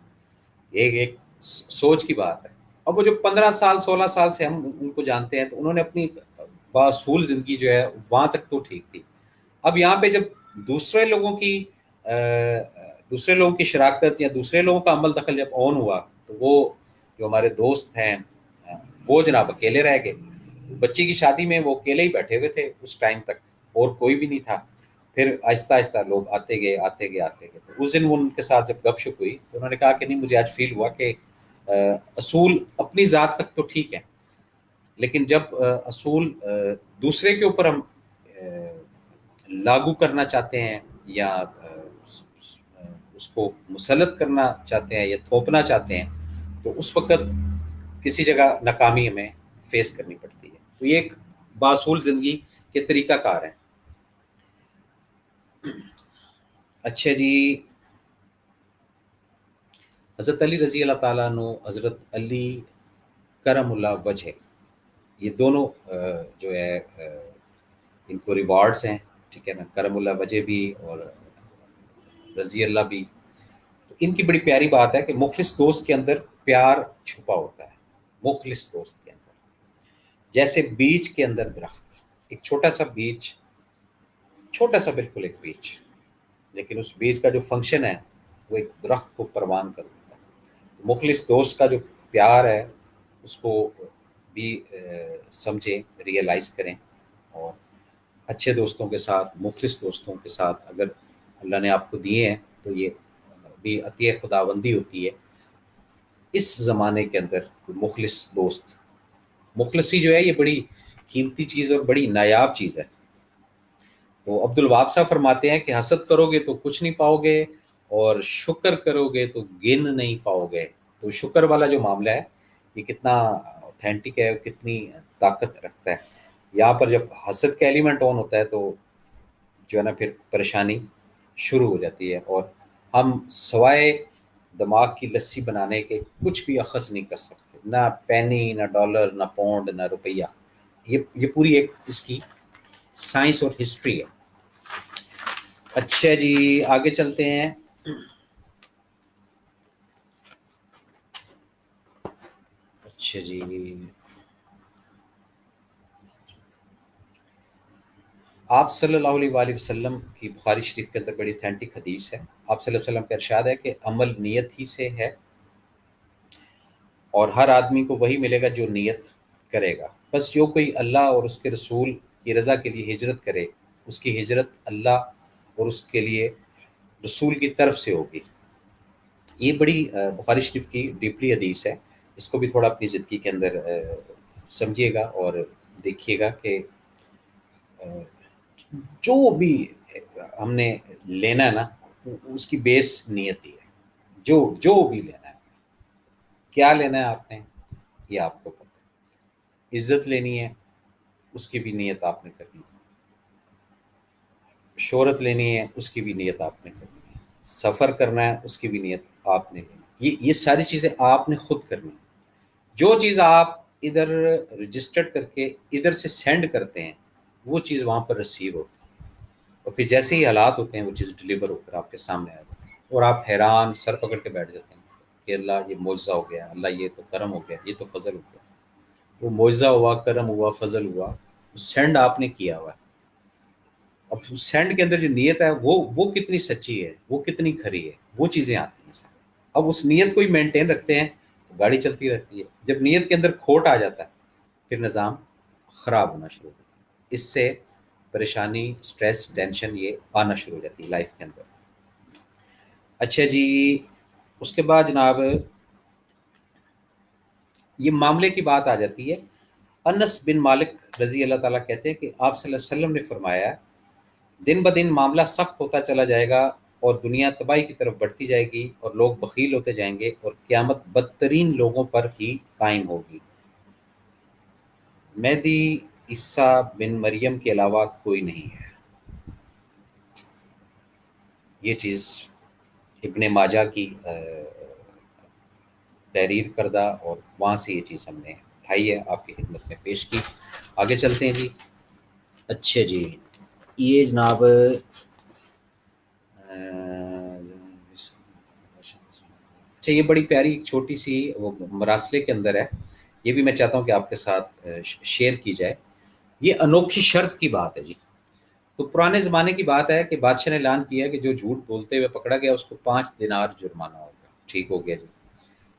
एक एक सोच की बात है। अब वो जो 15 साल 16 साल से हम उनको जानते हैं, तो उन्होंने अपनी बासूल जिंदगी जो है वहां तक तो ठीक थी। अब यहाँ पे जब दूसरे लोगों की दूसरे लोगों की शराकत या दूसरे लोगों का अमल दखल जब ऑन हुआ, तो वो जो हमारे दोस्त हैं वो जनाब अकेले रह गए। बच्ची की शादी में वो अकेले ही बैठे हुए थे उस टाइम तक, और कोई भी नहीं था। फिर आहिस्ता आहिस्ता लोग आते गए आते गए आते गए। तो उस दिन वो उनके साथ जब गपशप हुई, तो उन्होंने कहा कि नहीं, मुझे आज फील हुआ कि असूल अपनी ज़ात तक तो ठीक है, लेकिन जब असूल दूसरे के ऊपर हम लागू करना चाहते हैं या उसको मुसलत करना चाहते हैं या थोपना चाहते हैं, तो उस वक़्त किसी जगह नाकामी हमें फेस करनी पड़ती है। तो ये एक बासूल ज़िंदगी के तरीक़ाकार हैं। अच्छा जी, हज़रत अली रज़ी अल्लाह ताला अन्हु, हज़रत अली करमुल्लाह वजह, ये दोनों जो है इनको रिवार्ड्स हैं, ठीक है ना, करमुल्लाह वजह भी और रज़ी अल्लाह भी। तो इनकी बड़ी प्यारी बात है कि मुखलिस दोस्त के अंदर प्यार छुपा होता है। मुखलिस दोस्त के अंदर जैसे बीज के अंदर दरख्त, एक छोटा सा बीज, छोटा सा बिल्कुल एक बीज, लेकिन उस बीज का जो फंक्शन है वो एक दरख्त को परवान कर देता है। तो मुखलिस दोस्त का जो प्यार है उसको भी समझें, रियलाइज करें। और अच्छे दोस्तों के साथ, मुखलिस दोस्तों के साथ अगर अल्लाह ने आपको दिए हैं, तो ये भी अतिय खुदाबंदी होती है। इस ज़माने के अंदर मुखलिस दोस्त, मुखलसी जो है ये बड़ी कीमती चीज़ और बड़ी नायाब चीज़ है। तो अब्दुल वहाब साहब फरमाते हैं कि हसद करोगे तो कुछ नहीं पाओगे, और शुक्र करोगे तो गिन नहीं पाओगे। तो शुक्र वाला जो मामला है ये कितना ऑथेंटिक है, कितनी ताकत रखता है। यहाँ पर जब हसद का एलिमेंट ऑन होता है, तो जो है ना फिर परेशानी शुरू हो जाती है, और हम सवाए दिमाग की लस्सी बनाने के कुछ भी अखज़ नहीं कर सकते, ना पैनी, ना डॉलर, ना पौंड, ना रुपया। ये पूरी एक इसकी साइंस और हिस्ट्री है। اچھا جی آگے چلتے ہیں. اچھا جی آپ صلی اللہ علیہ وآلہ وسلم کی بخاری شریف کے اندر بڑی اتھینٹک حدیث ہے. آپ صلی اللہ علیہ وسلم کا ارشاد ہے کہ عمل نیت ہی سے ہے اور ہر آدمی کو وہی ملے گا جو نیت کرے گا. بس جو کوئی اللہ اور اس کے رسول کی رضا کے لیے ہجرت کرے اس کی ہجرت اللہ اور اس کے لیے رسول کی طرف سے ہوگی. یہ بڑی بخاری شریف کی ڈیپلی حدیث ہے. اس کو بھی تھوڑا اپنی زندگی کے اندر سمجھیے گا اور دیکھیے گا کہ جو بھی ہم نے لینا ہے نا اس کی بیس نیت ہی ہے. جو بھی لینا ہے کیا لینا ہے آپ نے یہ آپ کو پتہ ہے. عزت لینی ہے اس کی بھی نیت آپ نے کرنی ہے. شہرت لینی ہے اس کی بھی نیت آپ نے کرنی ہے. سفر کرنا ہے اس کی بھی نیت آپ نے لینی ہے. یہ ساری چیزیں آپ نے خود کرنی ہے. جو چیز آپ ادھر رجسٹرڈ کر کے ادھر سے سینڈ کرتے ہیں وہ چیز وہاں پر ریسیو ہوتی ہے اور پھر جیسے ہی حالات ہوتے ہیں وہ چیز ڈلیور ہو کر آپ کے سامنے آ جاتی ہے اور آپ حیران سر پکڑ کے بیٹھ جاتے ہیں کہ اللہ یہ معجزہ ہو گیا, اللہ یہ تو کرم ہو گیا, یہ تو فضل ہو گیا. وہ معجزہ ہوا, کرم ہوا, فضل ہوا, سینڈ آپ نے کیا ہوا ہے. اب سینڈ کے اندر جو نیت ہے وہ کتنی سچی ہے, وہ کتنی کھری ہے, وہ چیزیں آتی ہیں. اب اس نیت کو ہی مینٹین رکھتے ہیں تو گاڑی چلتی رہتی ہے. جب نیت کے اندر کھوٹ آ جاتا ہے پھر نظام خراب ہونا شروع ہوتا ہے. اس سے پریشانی, سٹریس, ٹینشن یہ آنا شروع ہو جاتی ہے لائف کے اندر. اچھا جی اس کے بعد جناب یہ معاملے کی بات آ جاتی ہے. انس بن مالک رضی اللہ تعالیٰ کہتے ہیں کہ آپ صلی اللہ علیہ وسلم نے فرمایا دن بدن معاملہ سخت ہوتا چلا جائے گا اور دنیا تباہی کی طرف بڑھتی جائے گی اور لوگ بخیل ہوتے جائیں گے اور قیامت بدترین لوگوں پر ہی قائم ہوگی. مہدی عیسیٰ بن مریم کے علاوہ کوئی نہیں ہے. یہ چیز ابن ماجہ کی تحریر کردہ اور وہاں سے یہ چیز ہم نے اٹھائی ہے آپ کی خدمت میں پیش کی. آگے چلتے ہیں جی. اچھا جی یہ جناب اچھا یہ بڑی پیاری ایک چھوٹی سی وہ مراسلے کے اندر ہے. یہ بھی میں چاہتا ہوں کہ آپ کے ساتھ شیئر کی جائے. یہ انوکھی شرط کی بات ہے جی. تو پرانے زمانے کی بات ہے کہ بادشاہ نے اعلان کیا کہ جو جھوٹ بولتے ہوئے پکڑا گیا اس کو 5 دینار جرمانہ ہوگا. ٹھیک ہو گیا جی.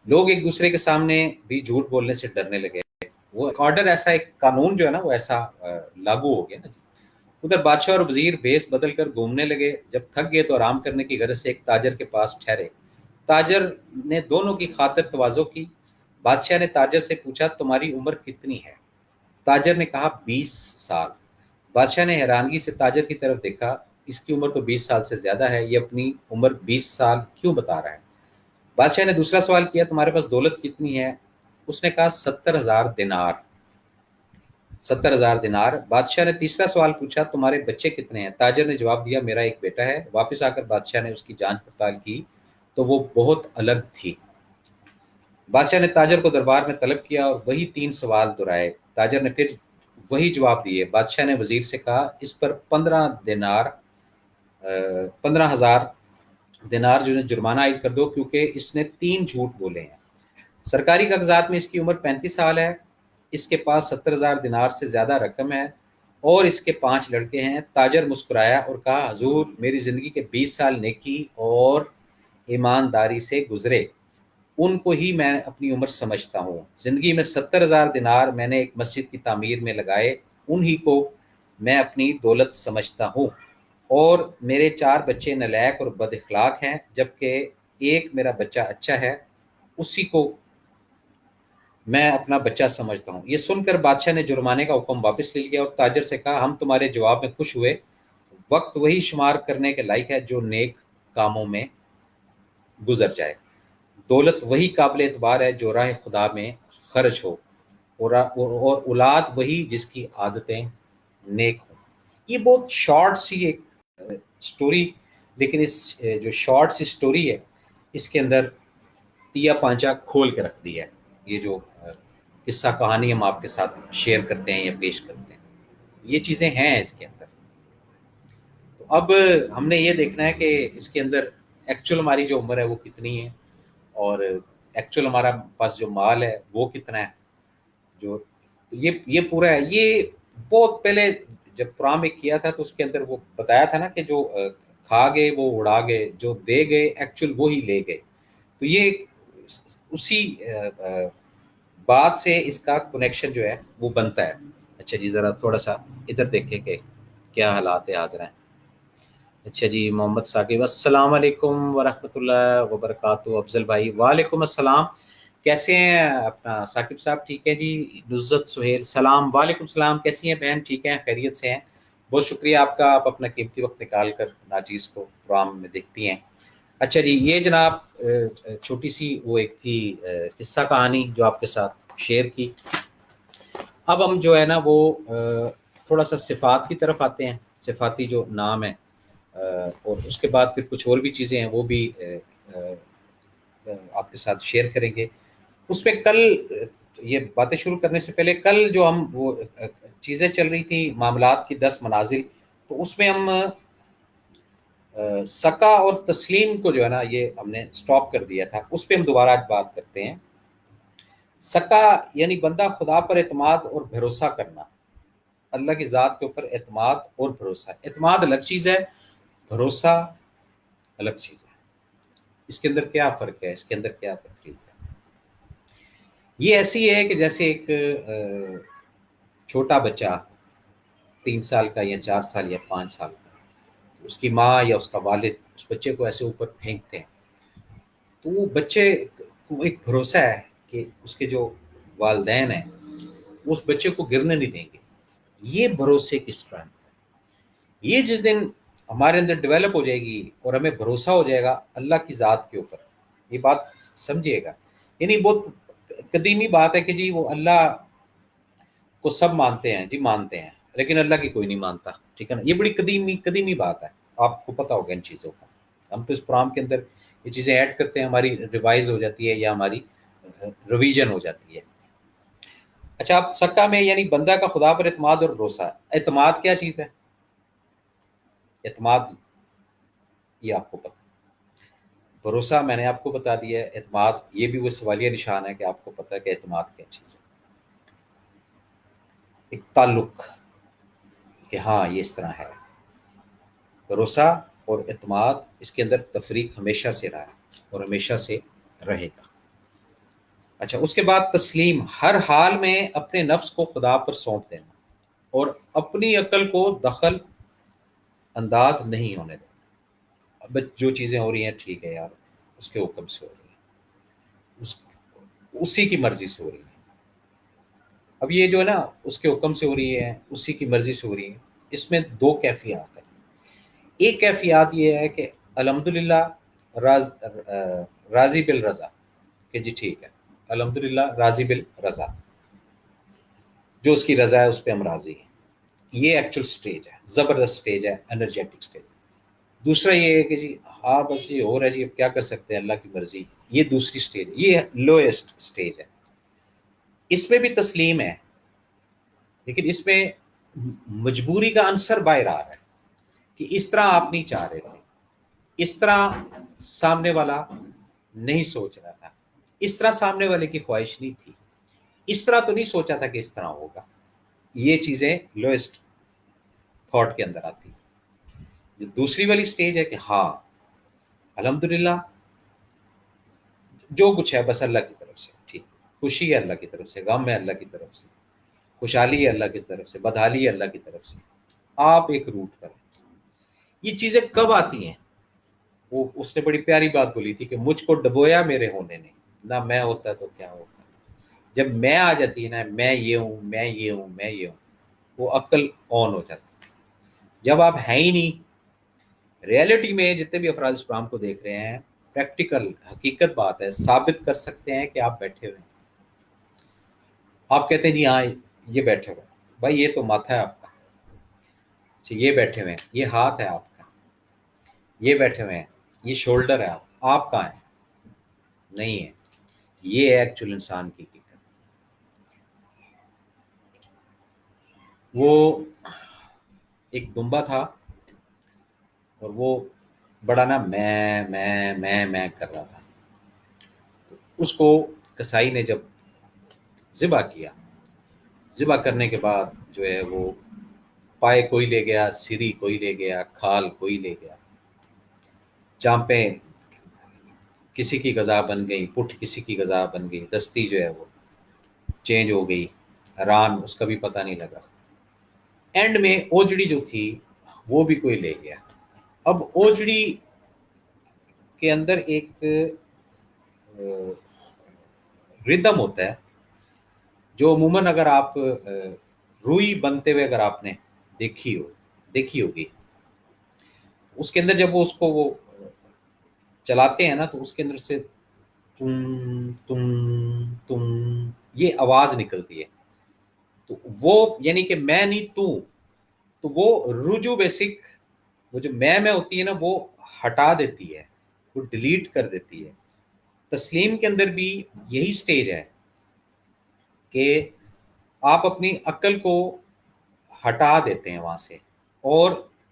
لوگ ایک دوسرے کے سامنے بھی جھوٹ بولنے سے ڈرنے لگے. وہ ایک آرڈر ایسا, ایک قانون جو ہے نا وہ ایسا لاگو ہو گیا نا جی. ادھر بادشاہ اور وزیر بھیس بدل کر گھومنے لگے. جب تھک گئے تو آرام کرنے کی غرض سے ایک تاجر کے پاس ٹھہرے. تاجر نے دونوں کی خاطر تواضع کی. بادشاہ نے تاجر سے پوچھا تمہاری عمر کتنی ہے؟ تاجر نے کہا 20 سال. بادشاہ نے حیرانگی سے تاجر کی طرف دیکھا. اس کی عمر تو 20 سال سے زیادہ ہے, یہ اپنی عمر 20 سال کیوں بتا رہا ہے؟ بادشاہ نے دوسرا سوال کیا تمہارے پاس دولت کتنی ہے؟ اس نے کہا 70,000 دینار. 70,000 دینار. بادشاہ نے تیسرا سوال پوچھا تمہارے بچے کتنے ہیں؟ تاجر نے جواب دیا میرا ایک بیٹا ہے. واپس آ کر بادشاہ نے اس کی جانچ پڑتال کی تو وہ بہت الگ تھی. بادشاہ نے تاجر کو دربار میں طلب کیا اور وہی 3 سوال دہرائے. تاجر نے پھر وہی جواب دیے. بادشاہ نے وزیر سے کہا اس پر 15,000 دینار جو ہے جرمانہ عائد کر دو کیونکہ اس نے 3 جھوٹ بولے ہیں. سرکاری کاغذات میں اس کی عمر 35 سال ہے. اس کے پاس 70,000 دینار سے زیادہ رقم ہے اور اس کے 5 لڑکے ہیں. تاجر مسکرایا اور کہا حضور میری زندگی کے 20 سال نیکی اور ایمانداری سے گزرے, ان کو ہی میں اپنی عمر سمجھتا ہوں. زندگی میں 70,000 دینار میں نے ایک مسجد کی تعمیر میں لگائے, انہی کو میں اپنی دولت سمجھتا ہوں. اور میرے 4 بچے نالائق اور بد اخلاق ہیں جبکہ ایک میرا بچہ اچھا ہے, اسی کو میں اپنا بچہ سمجھتا ہوں. یہ سن کر بادشاہ نے جرمانے کا حکم واپس لے لیا اور تاجر سے کہا ہم تمہارے جواب میں خوش ہوئے. وقت وہی شمار کرنے کے لائق ہے جو نیک کاموں میں گزر جائے. دولت وہی قابل اعتبار ہے جو راہ خدا میں خرچ ہو اور اولاد وہی جس کی عادتیں نیک ہوں. یہ بہت شارٹ سی ایک سٹوری, لیکن اس جو شارٹ سی سٹوری ہے اس کے اندر تیا پانچا کھول کے رکھ دی ہے. یہ جو قصہ کہانی ہم آپ کے ساتھ شیئر کرتے ہیں یا پیش کرتے ہیں یہ چیزیں ہیں اس کے اندر. تو अब हमने ये देखना है कि इसके अंदर एक्चुअल हमारी जो उम्र है वो कितनी है, और एक्चुअल हमारा पास जो माल है वो कितना है। जो तो ये पूरा है, ये बहुत पहले जब प्रोग्राम में किया था तो उसके अंदर वो बताया था ना कि जो खा गए वो उड़ा गए, जो दे गए एक्चुअल वो ही ले गए। तो ये उसी बात से इसका कनेक्शन जो है वो बनता है। अच्छा जी, ज़रा थोड़ा सा इधर देखें कि क्या हालात है हाजिर हैं। अच्छा जी, मोहम्मद साकिब अस्सलाम वालेकुम वरहमतुल्लाह वबरकातुहू। अफजल भाई वालेकुम अस्सलाम, कैसे हैं अपना साकिब साहब? ठीक है जी। नुज़रत सुहेल सलाम वालेकुम सलाम, कैसी हैं बहन? ठीक हैं, खैरियत से हैं। बहुत शुक्रिया आपका, आप अपना कीमती वक्त निकाल कर नाचीज़ को प्रोग्राम में देखती हैं। अच्छा जी, ये जनाब छोटी सी वो एक थी किस्सा कहानी जो आपके साथ शेयर की। अब हम जो है ना वो थोड़ा सा सिफ़ात की तरफ आते हैं, सिफ़ाती जो नाम है, और उसके बाद फिर कुछ और भी चीज़ें हैं वो भी आपके साथ शेयर करेंगे। उसमें कल ये बातें शुरू करने से पहले कल जो हम वो चीज़ें चल रही थी मामलात की 10 मनाजिल, तो उसमें हम सका और तस्लीम को जो है ना ये हमने स्टॉप कर दिया था। उस पर हम दोबारा आज बात करते हैं। सका यानी बंदा खुदा पर एतमाद और भरोसा करना, अल्लाह की ज़ात के ऊपर एतमाद और भरोसा। एतमाद अलग चीज़ है, भरोसा अलग चीज़ है। इसके अंदर क्या फ़र्क है, इसके अंदर क्या तफरीक है? ये ऐसी है कि जैसे एक छोटा बच्चा 3 साल का या 4 साल या 5 साल का, उसकी माँ या उसका वालिद उस बच्चे को ऐसे ऊपर फेंकते हैं, तो वो बच्चे को एक भरोसा है कि उसके जो वालदैन हैं वो उस बच्चे को गिरने नहीं देंगे। ये भरोसे की स्ट्रेंथ है। ये जिस दिन हमारे अंदर डेवलप हो जाएगी और हमें भरोसा हो जाएगा अल्लाह की ज़ात के ऊपर, ये बात समझिएगा। यानी बहुत कदीमी बात है कि जी वो अल्लाह को सब मानते हैं, जी मानते हैं, लेकिन अल्लाह की कोई नहीं मानता। ठीक है ना, ये बड़ी कदीमी कदीमी बात है, आपको पता होगा इन चीज़ों का। हम तो इस प्रोग्राम के अंदर ये चीज़ें ऐड करते हैं, हमारी रिवाइज हो जाती है या हमारी रिवीजन हो जाती है। अच्छा, आप सक्का में यानी बंदा का खुदा पर एतमाद और भरोसा। एतमाद क्या चीज़ है? एतमाद ये आपको पता, भरोसा मैंने आपको बता दिया है, एतमाद ये भी वो सवालिया निशान है कि आपको पता है कि एतमाद क्या चीज़ है। एक ताल्लुक कि हाँ ये इस तरह है। भरोसा और एतमाद, इसके अंदर तफरीक हमेशा से रहा है और हमेशा से रहेगा। अच्छा, उसके बाद तस्लीम, हर हाल में अपने नफ्स को खुदा पर सौंप देना और अपनी अकल को दखल अंदाज नहीं होने देना। अब जो चीज़ें हो रही हैं ठीक है यार, उसके हुक्म से हो रही हैं, उस उसी की मर्जी से हो रही है। अब ये जो है ना उसके हुक्म से हो रही है, उसी की मर्जी से हो रही है, इसमें दो कैफियत है। एक कैफियत ये है कि अल्हम्दुलिल्लाह राजी बिल रज़ा, कि जी ठीक है, अल्हम्दुलिल्लाह राजी बिल रज़ा, जो उसकी रज़ा है उस पर हम राजी हैं। ये एक्चुअल स्टेज है, ज़बरदस्त स्टेज है, एनर्जेटिक स्टेज। दूसरा ये है कि जी हाँ बस ये हो रहा है जी, अब क्या कर सकते हैं, अल्लाह की मर्जी। ये दूसरी स्टेज है, ये लोएस्ट स्टेज है। इसमें भी तस्लीम है, लेकिन इसमें मजबूरी का अंसर बाहर आ रहा है कि इस तरह आप नहीं चाह रहे थे, इस तरह सामने वाला नहीं सोच रहा था, इस तरह सामने वाले की ख्वाहिश नहीं थी, इस तरह तो नहीं सोचा था कि इस तरह होगा। ये चीज़ें लोएस्ट थॉट के अंदर आती है। जो दूसरी वाली स्टेज है कि हाँ अल्हम्दुलिल्लाह जो कुछ है बस अल्लाह की तरफ से, ठीक, खुशी है अल्लाह की तरफ से, गम है अल्लाह की तरफ से, खुशहाली है अल्लाह की तरफ से, बदहाली है अल्लाह की तरफ से, आप एक रूट पर। ये चीज़ें कब आती हैं? वो उसने बड़ी प्यारी बात बोली थी कि मुझको डबोया मेरे होने ने, ना मैं होता तो क्या होता। जब मैं आ जाती है ना, मैं ये हूँ, मैं ये हूँ, मैं ये हूँ, वो अक्ल ऑन हो जाती है। जब आप हैं ही नहीं, रियलिटी में जितने भी अफराद इस प्रोग्राम को देख रहे हैं, प्रैक्टिकल हकीकत बात है, साबित कर सकते हैं कि आप बैठे हुए हैं। आप कहते हैं जी हाँ ये बैठे हुए हैं, भाई ये तो माथा है आपका। अच्छा, ये बैठे हुए हैं, ये हाथ है आपका, ये बैठे हुए हैं, ये शोल्डर है, आप कहाँ हैं? नहीं है। ये है एक्चुअल इंसान की हकीकत। वो एक दुम्बा था, اور وہ بڑا نا میں کر رہا تھا. اس کو کسائی نے جب ذبح کیا، ذبح کرنے کے بعد جو ہے وہ پائے کوئی لے گیا، سری کوئی لے گیا، کھال کوئی لے گیا، چانپیں کسی کی غذا بن گئی، پٹھ کسی کی غذا بن گئی، دستی جو ہے وہ چینج ہو گئی، ران اس کا بھی پتہ نہیں لگا. اینڈ میں اوجڑی جو تھی وہ بھی کوئی لے گیا. اب اوجڑی کے اندر ایک ردم ہوتا ہے جو عموماً اگر آپ روئی بنتے ہوئے اگر آپ نے دیکھی ہوگی، اس کے اندر جب وہ اس کو وہ چلاتے ہیں نا تو اس کے اندر سے تم تم تم یہ آواز نکلتی ہے. تو وہ یعنی کہ میں نہیں تو وہ رجو بیسک وہ جو میں ہوتی ہے نا وہ ہٹا دیتی ہے، وہ ڈیلیٹ کر دیتی ہے. تسلیم کے اندر بھی یہی سٹیج ہے کہ آپ اپنی عقل کو ہٹا دیتے ہیں وہاں سے، اور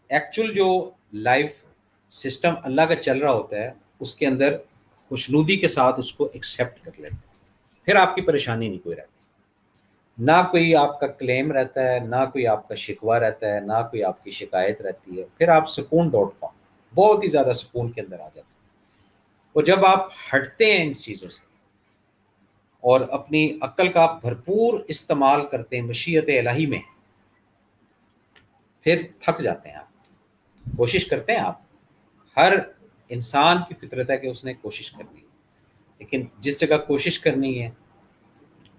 ایکچول جو لائف سسٹم اللہ کا چل رہا ہوتا ہے اس کے اندر خوشنودی کے ساتھ اس کو ایکسیپٹ کر لیتے ہیں. پھر آپ کی پریشانی نہیں کوئی رہتی، نہ کوئی آپ کا کلیم رہتا ہے، نہ کوئی آپ کا شکوہ رہتا ہے، نہ کوئی آپ کی شکایت رہتی ہے. پھر آپ سکون ڈاٹ کام بہت ہی زیادہ سکون کے اندر آ جاتے ہیں. اور جب آپ ہٹتے ہیں ان چیزوں سے اور اپنی عقل کا بھرپور استعمال کرتے ہیں مشیت الہی میں، پھر تھک جاتے ہیں آپ. کوشش کرتے ہیں آپ، ہر انسان کی فطرت ہے کہ اس نے کوشش کرنی ہے، لیکن جس جگہ کوشش کرنی ہے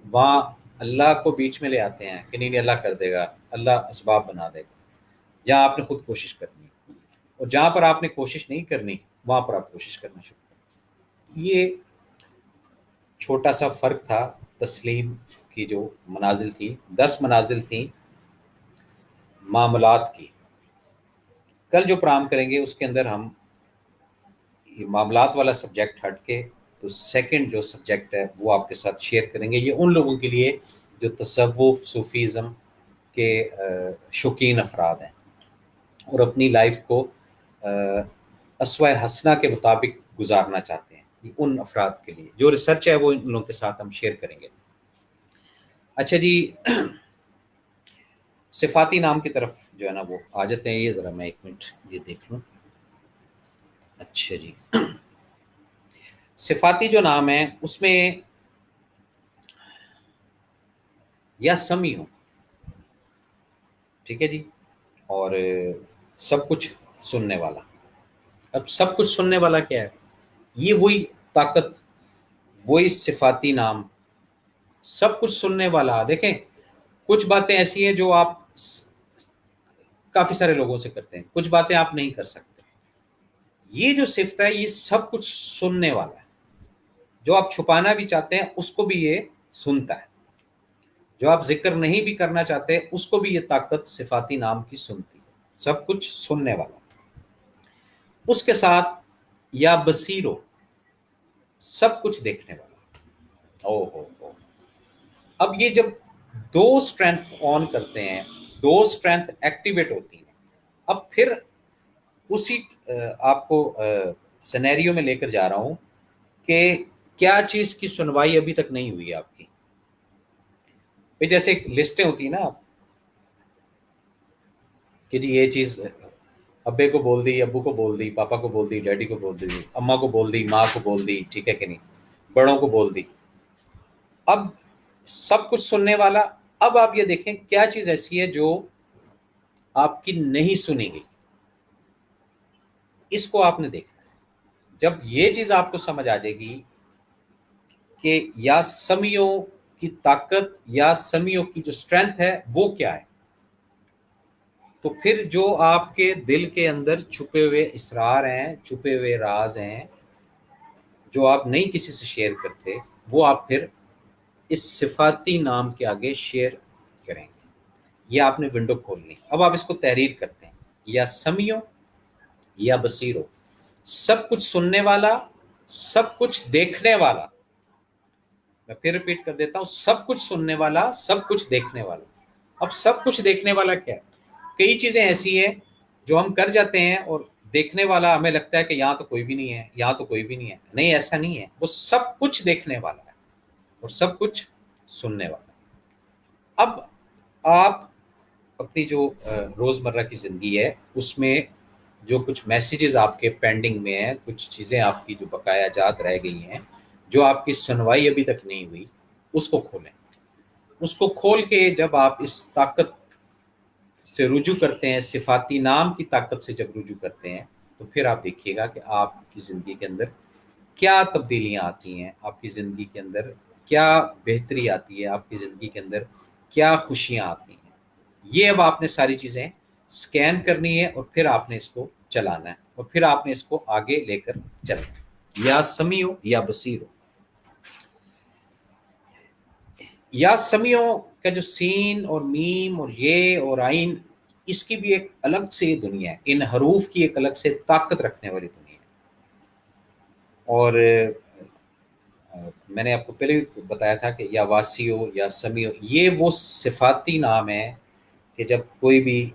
وہاں اللہ کو بیچ میں لے آتے ہیں کہ نہیں اللہ کر دے گا، اللہ اسباب بنا دے گا. جہاں آپ نے خود کوشش کرنی ہے، اور جہاں پر آپ نے کوشش نہیں کرنی وہاں پر آپ کوشش کرنا شروع کریں. یہ چھوٹا سا فرق تھا تسلیم کی جو منازل تھی. 10 منازل تھیں معاملات کی. کل جو پرام کریں گے اس کے اندر ہم یہ معاملات والا سبجیکٹ ہٹ کے تو سیکنڈ جو سبجیکٹ ہے وہ آپ کے ساتھ شیئر کریں گے. یہ ان لوگوں کے لیے جو تصوف صوفیزم کے شوقین افراد ہیں اور اپنی لائف کو اسوہ حسنہ کے مطابق گزارنا چاہتے ہیں. یہ ان افراد کے لیے جو ریسرچ ہے وہ ان لوگوں کے ساتھ ہم شیئر کریں گے. اچھا جی، صفاتی نام کی طرف جو ہے نا وہ آ جاتے ہیں. یہ ذرا میں 1 منٹ یہ دیکھ لوں. اچھا جی، صفاتی جو نام ہے اس میں یا سمیع ہوں، ٹھیک ہے جی، اور سب کچھ سننے والا. اب سب کچھ سننے والا کیا ہے؟ یہ وہی طاقت، وہی صفاتی نام، سب کچھ سننے والا. دیکھیں کچھ باتیں ایسی ہیں جو آپ کافی سارے لوگوں سے کرتے ہیں، کچھ باتیں آپ نہیں کر سکتے. یہ جو صفت ہے یہ سب کچھ سننے والا ہے. جو آپ چھپانا بھی چاہتے ہیں اس کو بھی یہ سنتا ہے، جو آپ ذکر نہیں بھی کرنا چاہتے اس کو بھی یہ طاقت صفاتی نام کی سنتی ہے. سب کچھ سننے والا. اس کے ساتھ یا بصیرو، سب کچھ دیکھنے والا. او ہو. اب یہ جب دو اسٹرینتھ آن کرتے ہیں، دو اسٹرینتھ ایکٹیویٹ ہوتی ہیں، اب پھر اسی آپ کو سینیریو میں لے کر جا رہا ہوں کہ کیا چیز کی سنوائی ابھی تک نہیں ہوئی آپ کی. جیسے لسٹیں ہوتی ہیں نا آپ کہ جی یہ چیز ابے کو بول دی، ابو کو بول دی، پاپا کو بول دی، ڈیڈی کو بول دی، اماں کو بول دی، ماں کو بول دی، ٹھیک ہے کہ نہیں، بڑوں کو بول دی. اب سب کچھ سننے والا. اب آپ یہ دیکھیں کیا چیز ایسی ہے جو آپ کی نہیں سنی گئی، اس کو آپ نے دیکھنا ہے. جب یہ چیز آپ کو سمجھ آ جائے گی کہ یا سمیوں کی طاقت یا سمیوں کی جو اسٹرینتھ ہے وہ کیا ہے، تو پھر جو آپ کے دل کے اندر چھپے ہوئے اسرار ہیں، چھپے ہوئے راز ہیں جو آپ نہیں کسی سے شیئر کرتے، وہ آپ پھر اس صفاتی نام کے آگے شیئر کریں گے. یہ آپ نے ونڈو کھولنی. اب آپ اس کو تحریر کرتے ہیں یا سمیوں یا بصیرو، سب کچھ سننے والا، سب کچھ دیکھنے والا. میں پھر ریپیٹ کر دیتا ہوں، سب کچھ سننے والا، سب کچھ دیکھنے والا. اب سب کچھ دیکھنے والا کیا ہے؟ کئی چیزیں ایسی ہیں جو ہم کر جاتے ہیں اور देखने वाला हमें लगता है कि यहाँ तो कोई भी नहीं है, यहाँ तो कोई भी नहीं है। नहीं, ऐसा नहीं है, वो सब कुछ देखने वाला है और सब कुछ सुनने वाला है। अब आप अपनी जो रोज़मर्रा की ज़िंदगी है उसमें जो कुछ मैसेजेस आपके पेंडिंग में हैं, कुछ चीज़ें आपकी जो बकाया जात रह गई हैं, जो आपकी सुनवाई अभी तक नहीं हुई, उसको खोलें। उसको खोल के जब आप इस ताकत से रुजू करते हैं, सिफाती नाम की ताकत से जब रुजू करते हैं, तो फिर आप देखिएगा कि आपकी ज़िंदगी के अंदर क्या तब्दीलियाँ आती हैं, आपकी ज़िंदगी के अंदर क्या बेहतरी आती है, आपकी ज़िंदगी के अंदर क्या खुशियाँ आती हैं। ये अब आपने सारी चीज़ें स्कैन करनी है और फिर आपने इसको चलाना है और फिर आपने इसको आगे लेकर चलना है। या समीओ या बसीरो। या समीओ का जो सीन और मीम और ये और आइन, इसकी भी एक अलग से दुनिया है, इन हरूफ की एक अलग से ताकत रखने वाली दुनिया है। और मैंने आपको पहले भी बताया था कि या वासियो या समीओ, ये वो सिफाती नाम है कि जब कोई भी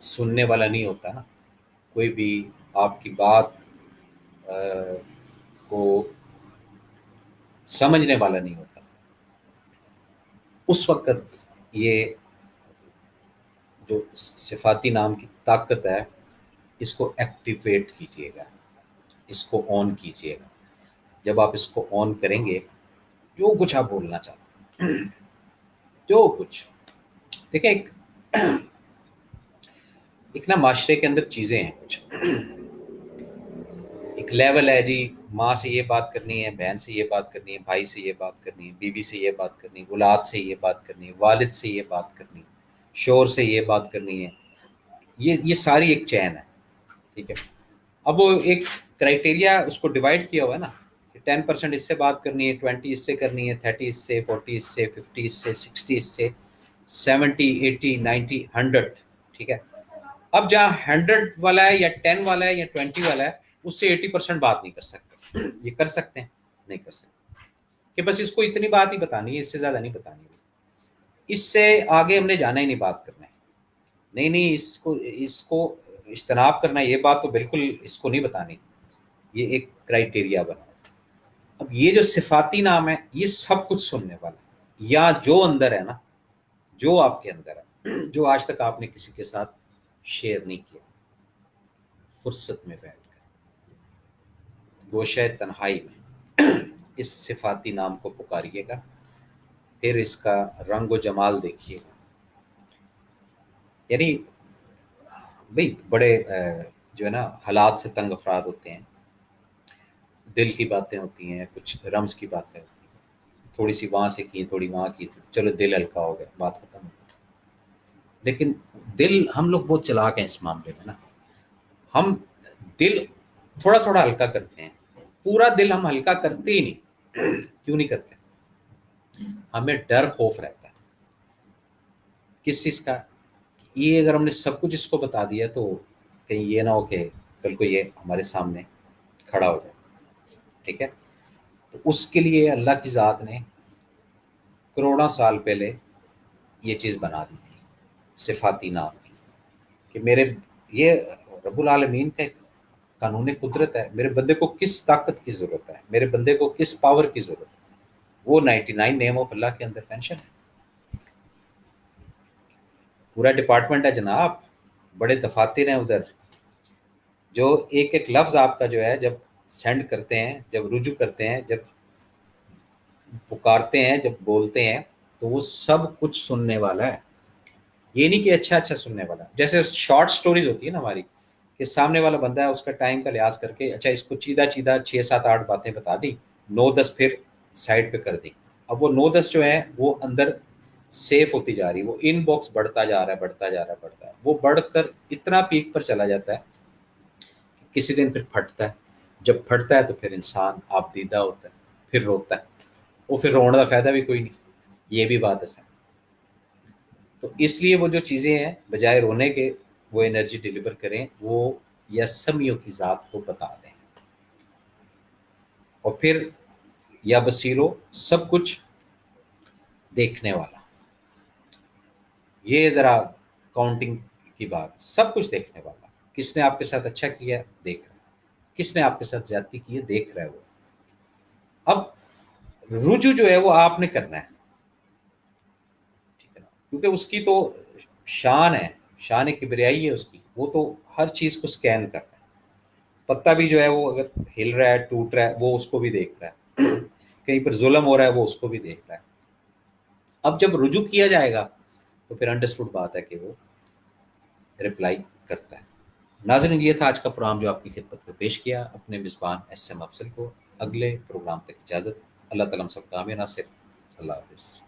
सुनने वाला नहीं होता ना, कोई भी आपकी बात अ, को समझने वाला नहीं होता, उस वक़्त ये जो सिफाती नाम की ताकत है, इसको एक्टिवेट कीजिएगा, इसको ऑन कीजिएगा। जब आप इसको ऑन करेंगे, जो कुछ आप बोलना चाहते हैं, जो कुछ, देखिए एक ना माशरे के अंदर चीज़ें हैं कुछ, एक लेवल है जी, माँ से ये बात करनी है, बहन से ये बात करनी है, भाई से ये बात करनी है, बीवी से ये बात करनी है, औलाद से ये बात करनी है, वालिद से ये बात करनी है, शोहर से ये बात करनी है। ये सारी एक चैन है, ठीक है। अब वो एक क्राइटेरिया उसको डिवाइड किया हुआ है ना, 10% इससे बात करनी है, 20 इससे करनी है, 30 इससे, 40 इससे, 50 इससे, 60 इससे, 70, 80, 90, 100, ठीक है। अब जहाँ 100 वाला है या 10 वाला है या 20 वाला है, उससे 80% बात नहीं कर सकते। ये कर सकते हैं? नहीं कर सकते, कि बस इसको इतनी बात ही बतानी है, इससे ज्यादा नहीं बतानी है, इससे आगे हमने जाना ही नहीं, बात करना है, नहीं नहीं, इसको इसको इज्तनाब करना है, ये बात तो बिल्कुल इसको नहीं बतानी। ये एक क्राइटेरिया बना। अब ये जो सिफाती नाम है, ये सब कुछ सुनने वाला है, या जो अंदर है ना, जो आपके अंदर है, जो आज तक आपने किसी के साथ शेयर नहीं किया, फुर्सत में बैठकर गोशे तन्हाई में इस सिफाती नाम को पुकारिएगा, फिर इसका रंग व जमाल देखिएगा। यानी भाई बड़े जो है ना, हालात से तंग अफराद होते हैं, दिल की बातें होती हैं, कुछ रम्स की बातें होती हैं, थोड़ी सी वहाँ से की, थोड़ी वहाँ की, चलो दिल हल्का हो गया, बात खत्म हो गई। लेकिन दिल, हम लोग बहुत चालाक हैं इस मामले में ना, हम दिल थोड़ा थोड़ा हल्का करते हैं, पूरा दिल हम हल्का करते ही नहीं। क्यों नहीं करते? हमें डर खौफ रहता है किस चीज़ का, ये अगर हमने सब कुछ इसको बता दिया तो कहीं ये ना हो कि कल को ये हमारे सामने खड़ा हो जाए, ठीक है। तो उसके लिए अल्लाह की ज़ात ने करोड़ों साल पहले ये चीज़ बना दी थी, सिफाती नाम की, कि मेरे, ये रब्बुल आलमीन का एक कानून कुदरत है, मेरे बंदे को किस ताकत की ज़रूरत है, मेरे बंदे को किस पावर की ज़रूरत है, वो 99 नेम ऑफ अल्लाह के अंदर मेंशन है। पूरा डिपार्टमेंट है जनाब, बड़े दफातर हैं उधर, जो एक एक लफ्ज़ आपका जो है जब सेंड करते हैं, जब रुजू करते हैं, जब पुकारते हैं, जब बोलते हैं, तो वो सब कुछ सुनने वाला है। ये नहीं कि अच्छा अच्छा सुनने वाला, जैसे शॉर्ट स्टोरीज होती है ना हमारी, कि सामने वाला बंदा है, उसका टाइम का लिहाज करके अच्छा इसको चीदा चीदा 6 7 8 बातें बता दी, 9 10 फिर साइड पे कर दी। अब वो 9 10 जो है वो अंदर सेफ होती जा रही है, वो इनबॉक्स बढ़ता जा रहा है, बढ़ता जा रहा है, बढ़ता है, वो बढ़कर इतना पीक पर चला जाता है, किसी दिन फिर फटता है। जब फटता है तो फिर इंसान आप दीदा होता है, फिर रोता है, वो फिर रोने का फायदा भी कोई नहीं, ये भी बात है। तो इसलिए वो जो चीज़ें हैं, बजाय रोने के वो एनर्जी डिलीवर करें, वो यसमियों की ज़ात को बता दें। और फिर या बसीरो, सब कुछ देखने वाला, ये ज़रा काउंटिंग की बात, सब कुछ देखने वाला, کس نے آپ کے ساتھ اچھا کیا دیکھ رہا ہے، کس نے آپ کے ساتھ زیادتی کی ہے دیکھ رہا ہے وہ. اب رجوع جو ہے وہ آپ نے کرنا ہے، ٹھیک ہے نا، کیونکہ اس کی تو شان ہے، شان کبریائی ہے اس کی، وہ تو ہر چیز کو سکین کر رہا ہے. پتا بھی جو ہے وہ اگر ہل رہا ہے ٹوٹ رہا ہے وہ اس کو بھی دیکھ رہا ہے، کہیں پر ظلم ہو رہا ہے وہ اس کو بھی دیکھ رہا ہے. اب جب رجوع کیا جائے گا تو پھر انڈرسٹوڈ بات ہے کہ وہ رپلائی کرتا ہے. ناظرین، یہ تھا آج کا پروگرام جو آپ کی خدمت میں پیش کیا اپنے میزبان ایس ایم افضل کو. اگلے پروگرام تک اجازت. اللہ تعالیٰ ہم سب کا حامی ناصر. اللہ حافظ.